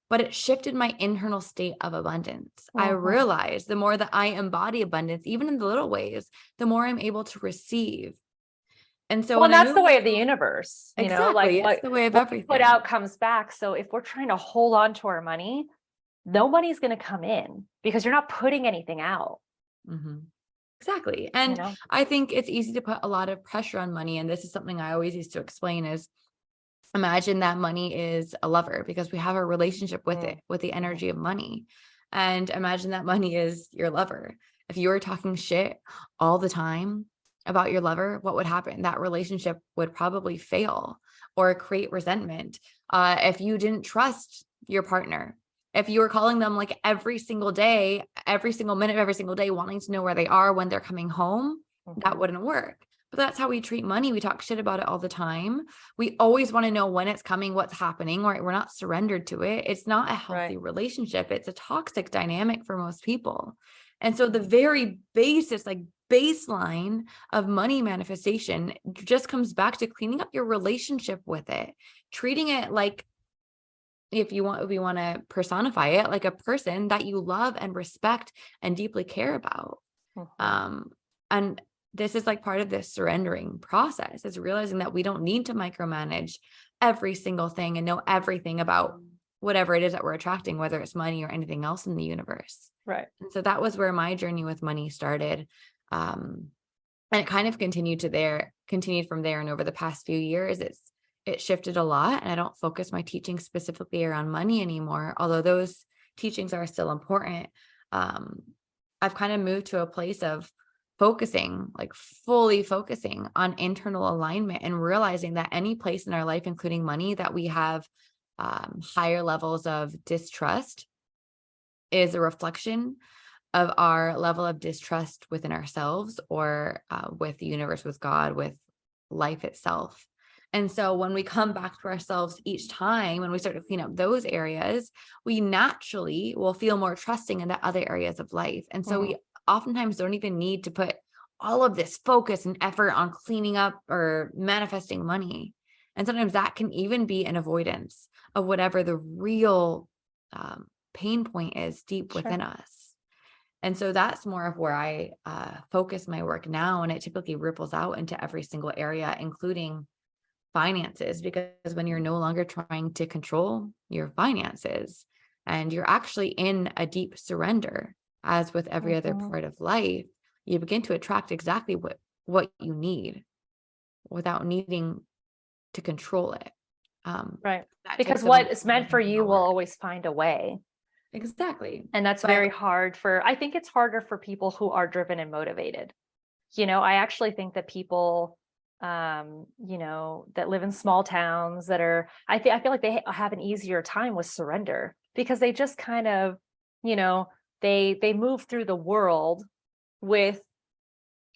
but it shifted my internal state of abundance. I realized the more that I embody abundance, even in the little ways, the more I'm able to receive. And so that's the way of the universe, you know, exactly, like it's the way of what everything. we put out comes back. So if we're trying to hold on to our money, no money's going to come in because you're not putting anything out. Exactly. And I think it's easy to put a lot of pressure on money. And this is something I always used to explain is imagine that money is a lover because we have a relationship with it, with the energy of money. And imagine that money is your lover. If you were talking shit all the time about your lover, what would happen? That relationship would probably fail or create resentment. If you didn't trust your partner, if you were calling them like every single day, every single minute, every single day, wanting to know where they are when they're coming home, that wouldn't work. But that's how we treat money. We talk shit about it all the time. We always want to know when it's coming, what's happening, right? We're not surrendered to it. It's not a healthy relationship. It's a toxic dynamic for most people. And so the very baseline of money manifestation just comes back to cleaning up your relationship with it, treating it like, if we want to personify it, like a person that you love and respect and deeply care about. And this is like part of this surrendering process, is realizing that we don't need to micromanage every single thing and know everything about whatever it is that we're attracting, whether it's money or anything else in the universe. Right. And so that was where my journey with money started. And it kind of continued from there. And over the past few years, it shifted a lot. And I don't focus my teaching specifically around money anymore, although those teachings are still important. I've kind of moved to a place of fully focusing on internal alignment and realizing that any place in our life, including money, that we have higher levels of distrust is a reflection of our level of distrust within ourselves or with the universe, with God, with life itself. And so when we come back to ourselves each time, when we start to clean up those areas, we naturally will feel more trusting in the other areas of life. And so we oftentimes don't even need to put all of this focus and effort on cleaning up or manifesting money. And sometimes that can even be an avoidance of whatever the real pain point is deep within us. And so that's more of where I focus my work now. And it typically ripples out into every single area, including finances, because when you're no longer trying to control your finances and you're actually in a deep surrender, as with every other part of life, you begin to attract exactly what you need without needing to control it. Right. Because what is meant for you will always find a way. Exactly. And that's very hard I think it's harder for people who are driven and motivated. You know, I actually think that people that live in small towns that are, I feel like they have an easier time with surrender because they just kind of, they move through the world with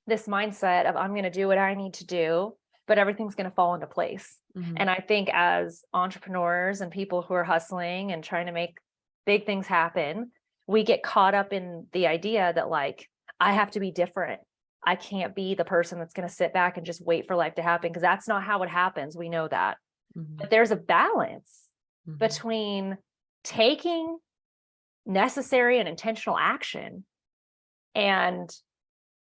this mindset of I'm going to do what I need to do, but everything's going to fall into place. And I think as entrepreneurs and people who are hustling and trying to make big things happen, we get caught up in the idea that like, I have to be different. I can't be the person that's going to sit back and just wait for life to happen, because that's not how it happens. We know that. But there's a balance between taking necessary and intentional action and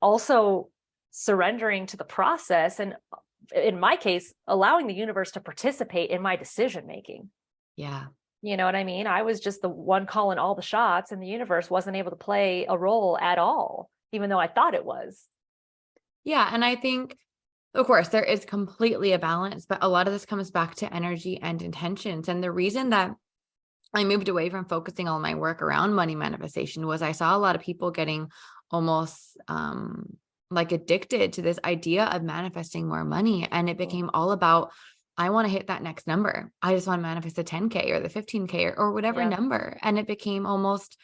also surrendering to the process. And in my case, allowing the universe to participate in my decision making. Yeah. You know what I mean? I was just the one calling all the shots, and the universe wasn't able to play a role at all, even though I thought it was. Yeah. And I think, of course, there is completely a balance, but a lot of this comes back to energy and intentions. And the reason that I moved away from focusing all my work around money manifestation was I saw a lot of people getting almost like addicted to this idea of manifesting more money. And it became all about, I want to hit that next number. I just want to manifest the 10K or the 15K or whatever number. And it became almost,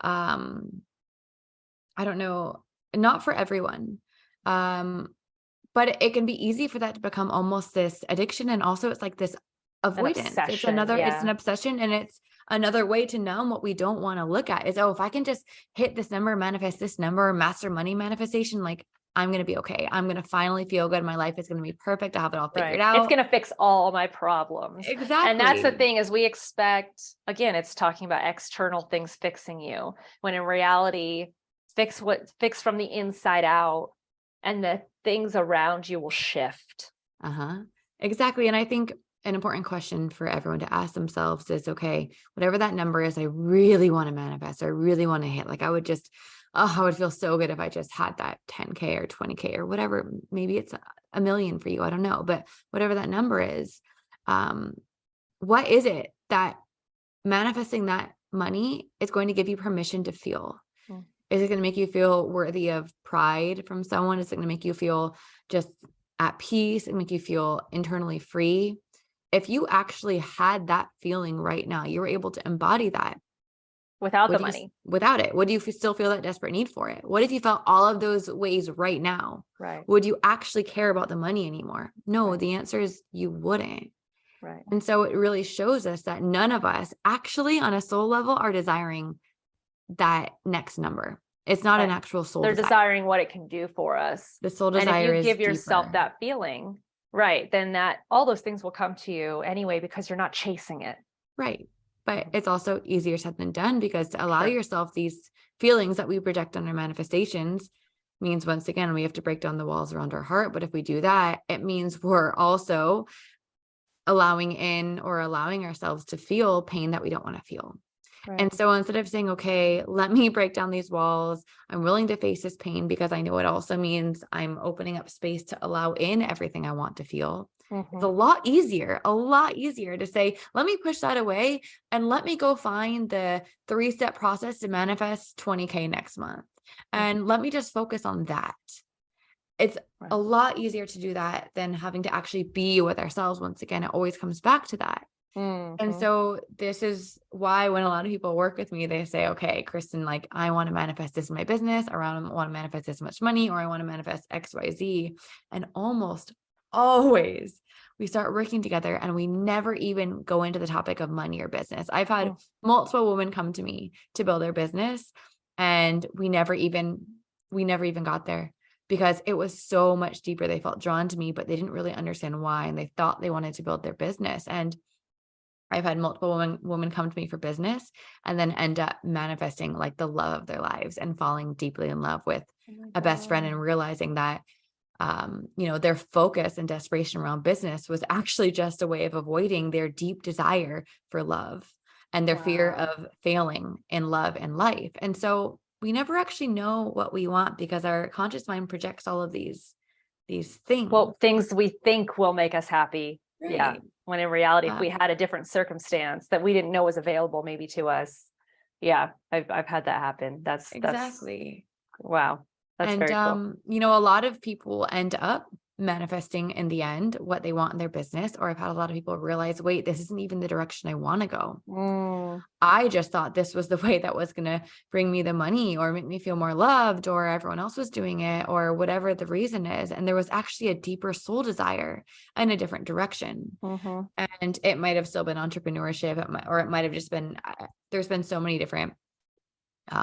I don't know, not for everyone. But it can be easy for that to become almost this addiction. And also it's like this avoidance. It's an obsession, and it's another way to numb what we don't want to look at is, oh, if I can just hit this number, manifest this number, master money manifestation, like I'm going to be okay. I'm going to finally feel good. My life is going to be perfect. I have it all figured out. It's going to fix all my problems. Exactly. And that's the thing is we expect, again, it's talking about external things fixing you, when in reality, fix from the inside out, and the things around you will shift. Exactly. And I think an important question for everyone to ask themselves is, okay, whatever that number is, I really want to manifest, I really want to hit, like I would feel so good if I just had that 10K or 20K or whatever. Maybe it's a million for you. I don't know. But whatever that number is, what is it that manifesting that money is going to give you permission to feel? Is it going to make you feel worthy of pride from someone? Is it going to make you feel just at peace and make you feel internally free? If you actually had that feeling right now, you were able to embody that without the money, without it, would you still feel that desperate need for it? What if you felt all of those ways right now? Right. Would you actually care about the money anymore? No, the answer is you wouldn't. Right. And so it really shows us that none of us actually on a soul level are desiring that next number. It's not an actual soul They're desire. desiring what it can do for us. The soul desire is and if you give yourself deeper. that feeling, right, then all those things will come to you anyway, because you're not chasing it. Right. But it's also easier said than done, because to allow yourself these feelings that we project on our manifestations means, once again, we have to break down the walls around our heart. But if we do that, it means we're also allowing ourselves to feel pain that we don't want to feel. Right. And so instead of saying, okay, let me break down these walls, I'm willing to face this pain, because I know it also means I'm opening up space to allow in everything I want to feel. It's a lot easier to say, let me push that away and let me go find the 3-step process to manifest 20K next month. And let me just focus on that. It's a lot easier to do that than having to actually be with ourselves. Once again, it always comes back to that. And so this is why when a lot of people work with me, they say, okay, Kristen, like I want to manifest this in my business, or I want to manifest this much money, or I want to manifest XYZ. And almost always we start working together and we never even go into the topic of money or business. I've had multiple women come to me to build their business, and we never even got there, because it was so much deeper. They felt drawn to me, but they didn't really understand why. And they thought they wanted to build their business. And I've had multiple women come to me for business and then end up manifesting like the love of their lives and falling deeply in love with a best friend, and realizing that, their focus and desperation around business was actually just a way of avoiding their deep desire for love and their fear of failing in love and life. And so we never actually know what we want, because our conscious mind projects all of these things. Well, things we think will make us happy. Right. Yeah. When in reality, if we had a different circumstance that we didn't know was available maybe to us. Yeah. I've had that happen. That's wow. That's very cool. A lot of people end up manifesting in the end what they want in their business, or I've had a lot of people realize, wait, this isn't even the direction I want to go. I just thought this was the way that was going to bring me the money or make me feel more loved, or everyone else was doing it, or whatever the reason is. And there was actually a deeper soul desire in a different direction. And it might have still been entrepreneurship, or it might have just been, there's been so many different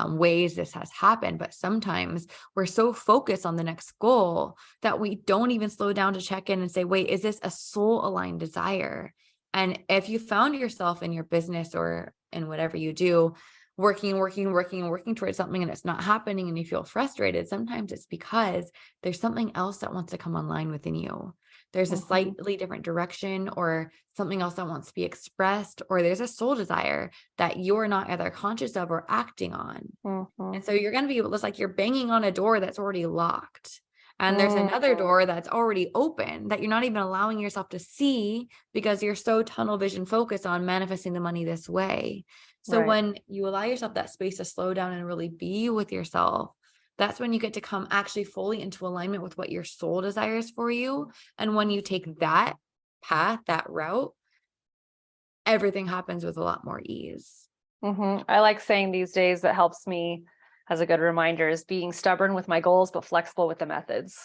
ways this has happened, but sometimes we're so focused on the next goal that we don't even slow down to check in and say, wait, is this a soul aligned desire? And if you found yourself in your business or in whatever you do, working towards something and it's not happening and you feel frustrated, sometimes it's because there's something else that wants to come online within you. There's a slightly different direction, or something else that wants to be expressed, or there's a soul desire that you're not either conscious of or acting on. And so you're going to be able to, it's like you're banging on a door that's already locked. And there's another door that's already open that you're not even allowing yourself to see because you're so tunnel vision focused on manifesting the money this way. So when you allow yourself that space to slow down and really be with yourself, that's when you get to come actually fully into alignment with what your soul desires for you. And when you take that path, that route, everything happens with a lot more ease. I like saying these days that helps me as a good reminder is being stubborn with my goals, but flexible with the methods.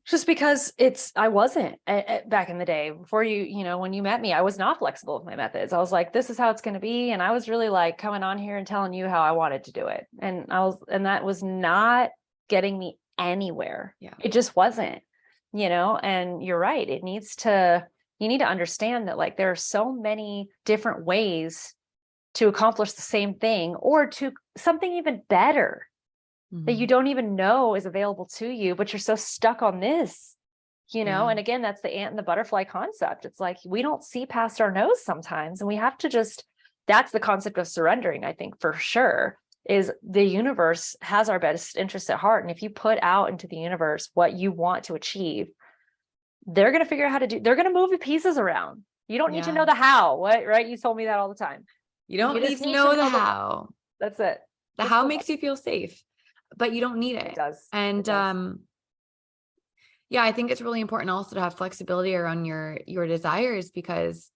Just because I wasn't back in the day before when you met me, I was not flexible with my methods. I was like, this is how it's going to be. And I was really like coming on here and telling you how I wanted to do it. And that was not getting me anywhere. Yeah. It just wasn't, and you're right. You need to understand that like, there are so many different ways to accomplish the same thing or to something even better that you don't even know is available to you, but you're so stuck on this, and again, that's the ant and the butterfly concept. It's like, we don't see past our nose sometimes, and we have to that's the concept of surrendering. I think for sure is the universe has our best interest at heart. And if you put out into the universe what you want to achieve, they're going to figure out they're going to move the pieces around. You don't need to know the how, right? You told me that all the time. You don't need to know the how. That's it. The how makes you feel safe, but you don't need it. It does. And I think it's really important also to have flexibility around your desires, because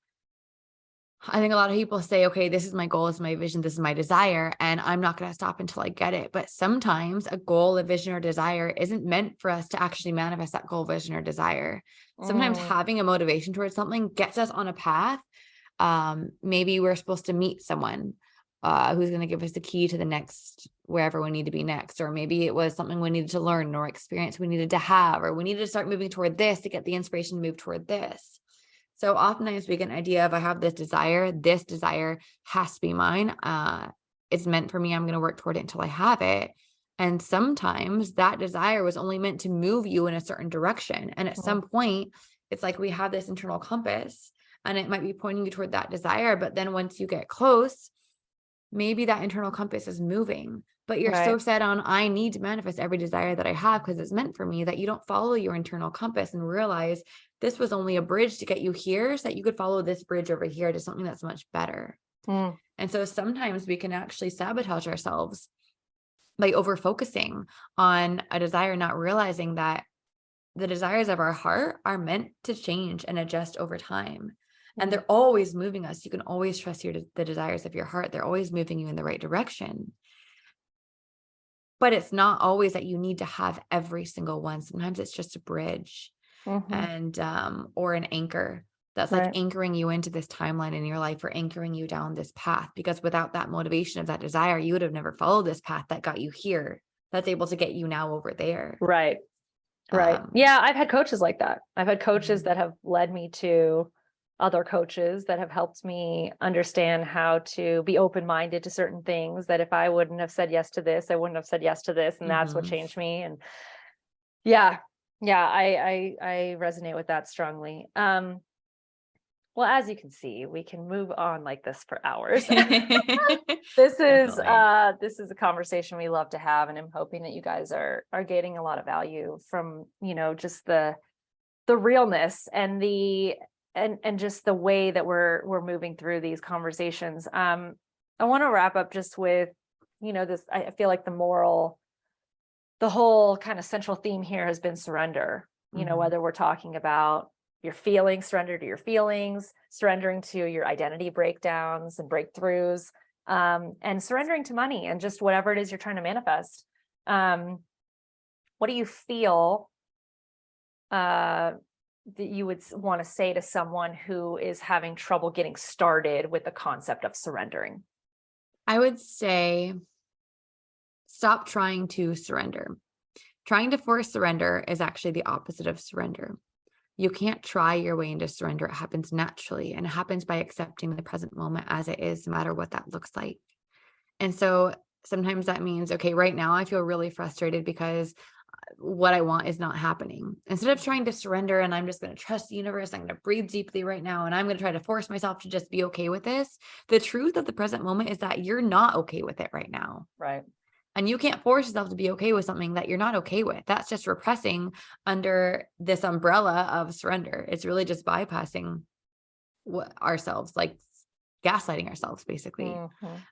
I think a lot of people say, okay, this is my goal, this is my vision, this is my desire, and I'm not going to stop until I get it. But sometimes a goal, a vision, or desire isn't meant for us to actually manifest that goal, vision, or desire. Sometimes having a motivation towards something gets us on a path. Maybe we're supposed to meet someone who's going to give us the key to the next, wherever we need to be next. Or maybe it was something we needed to learn or experience we needed to have, or we needed to start moving toward this to get the inspiration to move toward this. So oftentimes we get an idea of, I have this desire has to be mine. It's meant for me. I'm going to work toward it until I have it. And sometimes that desire was only meant to move you in a certain direction. And at some point, it's like we have this internal compass and it might be pointing you toward that desire. But then once you get close, maybe that internal compass is moving, but you're so set on, I need to manifest every desire that I have because it's meant for me, that you don't follow your internal compass and realize this was only a bridge to get you here so that you could follow this bridge over here to something that's much better. And so sometimes we can actually sabotage ourselves by over focusing on a desire, not realizing that the desires of our heart are meant to change and adjust over time. And they're always moving us. You can always trust the desires of your heart. They're always moving you in the right direction. But it's not always that you need to have every single one. Sometimes it's just a bridge and or an anchor that's like anchoring you into this timeline in your life, or anchoring you down this path. Because without that motivation of that desire, you would have never followed this path that got you here, that's able to get you now over there. Right. Yeah, I've had coaches like that. I've had coaches that have led me to other coaches that have helped me understand how to be open-minded to certain things, that if I wouldn't have said yes to this, I wouldn't have said yes to this. And that's what changed me. And I resonate with that strongly. Well, as you can see, we can move on like this for hours. This is a conversation we love to have. And I'm hoping that you guys are getting a lot of value from, just the realness and and just the way that we're moving through these conversations. I want to wrap up just with, this, I feel like the whole kind of central theme here has been surrender, whether we're talking about your feelings, surrender to your feelings, surrendering to your identity breakdowns and breakthroughs, and surrendering to money and just whatever it is you're trying to manifest. What do you feel that you would want to say to someone who is having trouble getting started with the concept of surrendering? I would say, stop trying to surrender. Trying to force surrender is actually the opposite of surrender. You can't try your way into surrender. It happens naturally, and it happens by accepting the present moment as it is, no matter what that looks like. And so sometimes that means, okay, right now I feel really frustrated because what I want is not happening. Instead of trying to surrender and I'm just going to trust the universe, I'm going to breathe deeply right now, and I'm going to try to force myself to just be okay with this. The truth of the present moment is that you're not okay with it right now. Right. And you can't force yourself to be okay with something that you're not okay with. That's just repressing under this umbrella of surrender. It's really just bypassing ourselves, like gaslighting ourselves basically,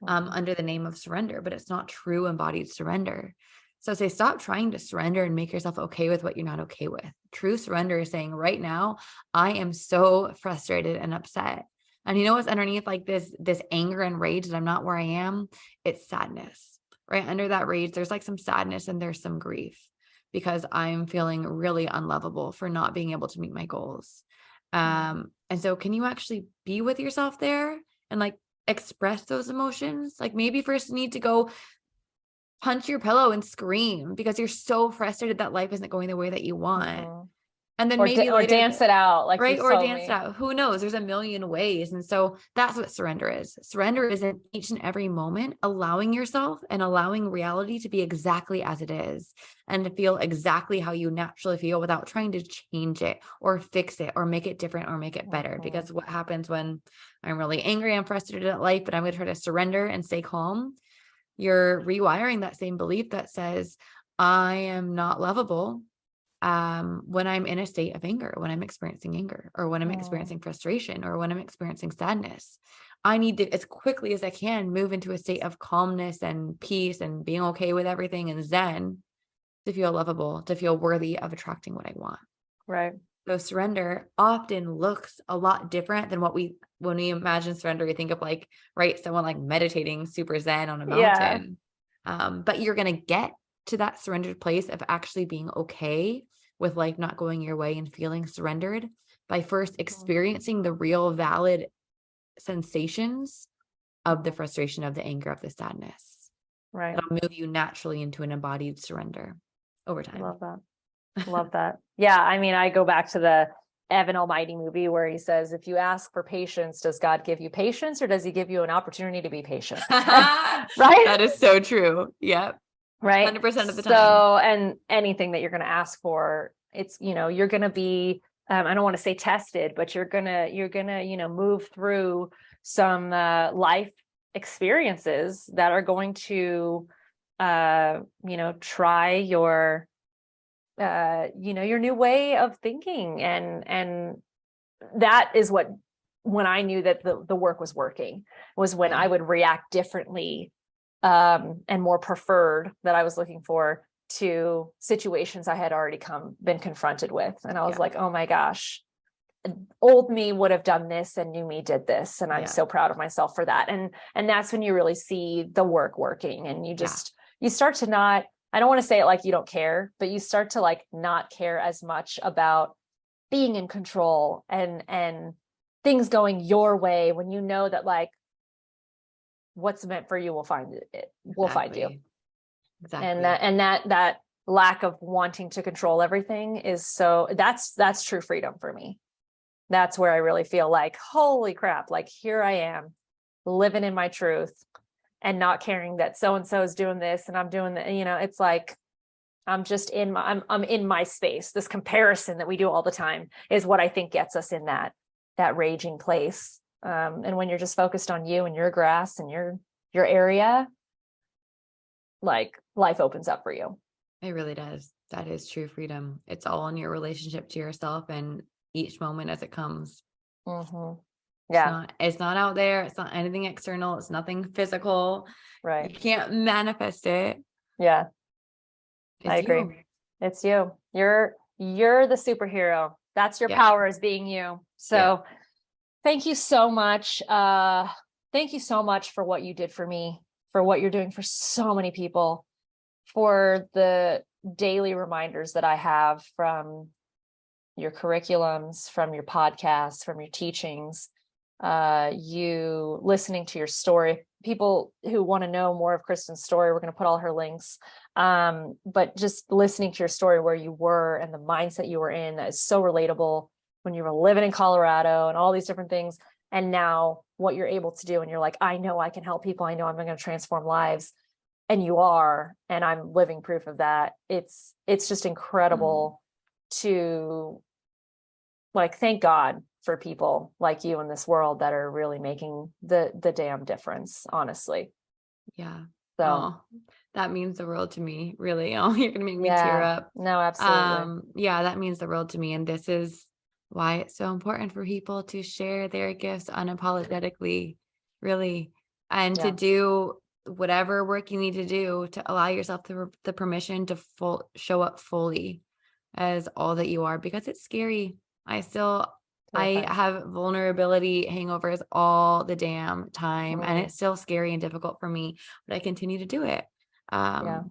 under the name of surrender, but it's not true embodied surrender. So say, stop trying to surrender and make yourself okay with what you're not okay with. True surrender is saying, right now, I am so frustrated and upset. And you know what's underneath like this anger and rage that I'm not where I am? It's sadness, right? Under that rage, there's like some sadness and there's some grief because I'm feeling really unlovable for not being able to meet my goals. And so can you actually be with yourself there and like express those emotions? Like maybe first you need to go punch your pillow and scream because you're so frustrated that life isn't going the way that you want. And then maybe or dance it out, like right, or dance it out. Who knows? There's a million ways. And so that's what surrender is. Surrender is in each and every moment, allowing yourself and allowing reality to be exactly as it is and to feel exactly how you naturally feel without trying to change it or fix it or make it different or make it better. Because what happens when I'm really angry, I'm frustrated at life, but I'm going to try to surrender and stay calm. You're rewiring that same belief that says, I am not lovable when I'm in a state of anger, when I'm experiencing anger, or when I'm experiencing frustration, or when I'm experiencing sadness. I need to, as quickly as I can, move into a state of calmness and peace and being okay with everything and zen to feel lovable, to feel worthy of attracting what I want. Right. So surrender often looks a lot different than when we imagine surrender, we think of like, right, someone like meditating super zen on a mountain. But you're going to get to that surrendered place of actually being okay with like not going your way and feeling surrendered by first experiencing the real valid sensations of the frustration, of the anger, of the sadness. Right. It'll move you naturally into an embodied surrender over time. Love that. Love that. Yeah. I mean, I go back to the Evan Almighty movie where he says, if you ask for patience, does God give you patience or does he give you an opportunity to be patient? Right. That is so true. Yep. Right. 100% of the time. So, and anything that you're going to ask for, it's, you're going to be, I don't want to say tested, but you're going to, move through some life experiences that are going to, try your, your new way of thinking. And that is when I knew that the work was working, was when I would react differently and more preferred, that I was looking for, to situations I had already been confronted with. And I was like, oh my gosh, old me would have done this and new me did this. And I'm so proud of myself for that. And that's when you really see the work working, and you start to not, I don't want to say it like you don't care, but you start to like not care as much about being in control and things going your way, when you know that like what's meant for you will find it. Will find you. Exactly. And that lack of wanting to control everything is that's true freedom for me. That's where I really feel like, holy crap, like here I am living in my truth and not caring that so-and-so is doing this and I'm doing that. It's like, I'm just I'm in my space. This comparison that we do all the time is what I think gets us in that raging place. And when you're just focused on you and your grass and your area, like life opens up for you. It really does. That is true freedom. It's all in your relationship to yourself and each moment as it comes. Yeah. It's not out there. It's not anything external. It's nothing physical. Right. You can't manifest it. Yeah. I agree. You. It's you. You're the superhero. That's your power, is being you. So thank you so much. Thank you so much for what you did for me, for what you're doing for so many people, for the daily reminders that I have from your curriculums, from your podcasts, from your teachings, you listening to your story. People who want to know more of Kristen's story, we're going to put all her links. But just listening to your story, where you were and the mindset you were in, that is so relatable, when you were living in Colorado and all these different things. And now what you're able to do, and you're like, I know I can help people. I know I'm going to transform lives. And you are, and I'm living proof of that. It's just incredible to like, thank God for people like you in this world that are really making the damn difference, honestly. Yeah. So Oh, that means the world to me, really. Oh, you're gonna make me tear up. no, absolutely. Yeah, that means the world to me. And this is why it's so important for people to share their gifts unapologetically, really, and to Yeah. do whatever work you need to do to allow yourself the permission to show up fully as all that you are, because it's scary. I Terrifying. have vulnerability hangovers all the damn time, and Mm, it's still scary and difficult for me, but I continue to do it. yeah, You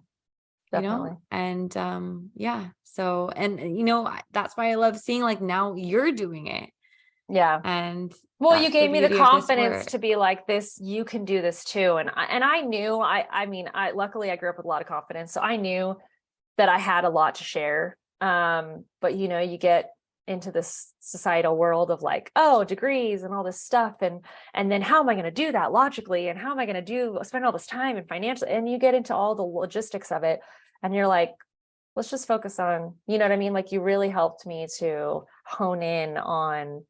definitely. know, and yeah. So, and that's why I love seeing like now you're doing it. Yeah. And Well, you that's the gave me the beauty of this confidence work. to be like this, you can do this too. And I knew, luckily I grew up with a lot of confidence. So I knew that I had a lot to share. But you get into this societal world of like, oh, degrees and all this stuff. And then how am I going to do that logically? And how am I going to spend all this time and financially? And you get into all the logistics of it. And you're like, let's just focus on, you know what I mean? Like you really helped me to hone in on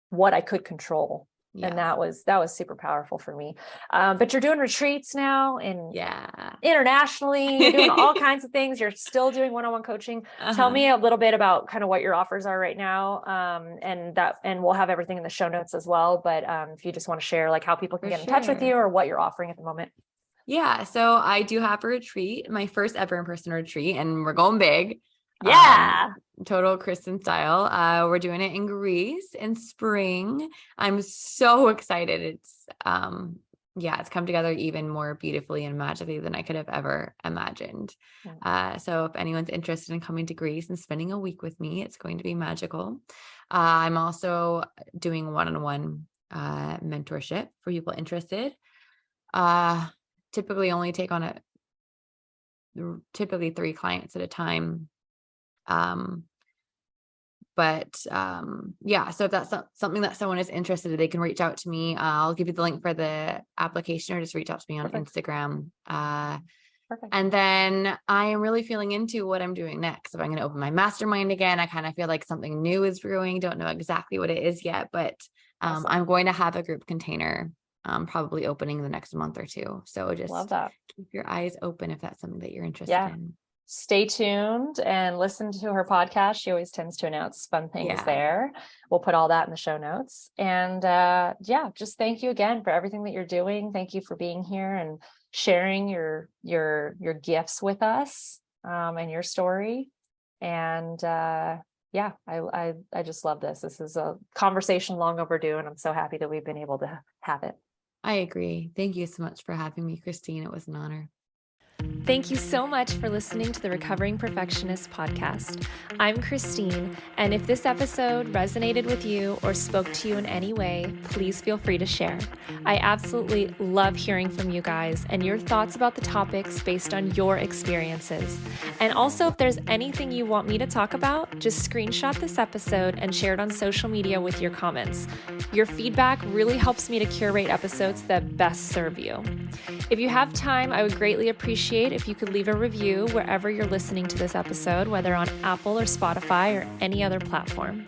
what I could control. Yes. And that was super powerful for me. But you're doing retreats now and internationally, you're doing all kinds of things. You're still doing one-on-one coaching. Tell me a little bit about kind of what your offers are right now. And we'll have everything in the show notes as well. But if you just want to share like how people can get in touch with you or what you're offering at the moment. Yeah. So I do have a retreat, my first ever in-person retreat, and we're going big. Yeah. Total Kristen style. We're doing it in Greece in spring. I'm so excited. It's it's come together even more beautifully and magically than I could have ever imagined. So if anyone's interested in coming to Greece and spending a week with me, it's going to be magical. I'm also doing one-on-one mentorship for people interested. Typically only take on typically 3 clients at a time. So if that's something that someone is interested in, they can reach out to me. I'll give you the link for the application, or just reach out to me on Instagram. Perfect. And then I am really feeling into what I'm doing next. If I'm going to open my mastermind again, I kind of feel like something new is brewing. Don't know exactly what it is yet, but awesome. I'm going to have a group container probably opening the next month or 2. So just love that. Keep your eyes open if that's something that you're interested in. Stay tuned and listen to her podcast. She always tends to announce fun things there. We'll put all that in the show notes. And just thank you again for everything that you're doing. Thank you for being here and sharing your gifts with us and your story. And I just love this. This is a conversation long overdue, and I'm so happy that we've been able to have it. I agree. Thank you so much for having me, Christine. It was an honor. Thank you so much for listening to the Recovering Perfectionist Podcast. I'm Christine, and if this episode resonated with you or spoke to you in any way, please feel free to share. I absolutely love hearing from you guys and your thoughts about the topics based on your experiences. And also, if there's anything you want me to talk about, just screenshot this episode and share it on social media with your comments. Your feedback really helps me to curate episodes that best serve you. If you have time, I would greatly appreciate if you could leave a review wherever you're listening to this episode, whether on Apple or Spotify or any other platform.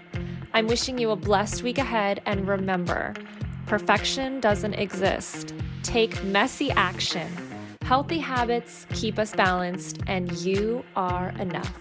I'm wishing you a blessed week ahead, and remember, perfection doesn't exist. Take messy action. Healthy habits keep us balanced, and you are enough.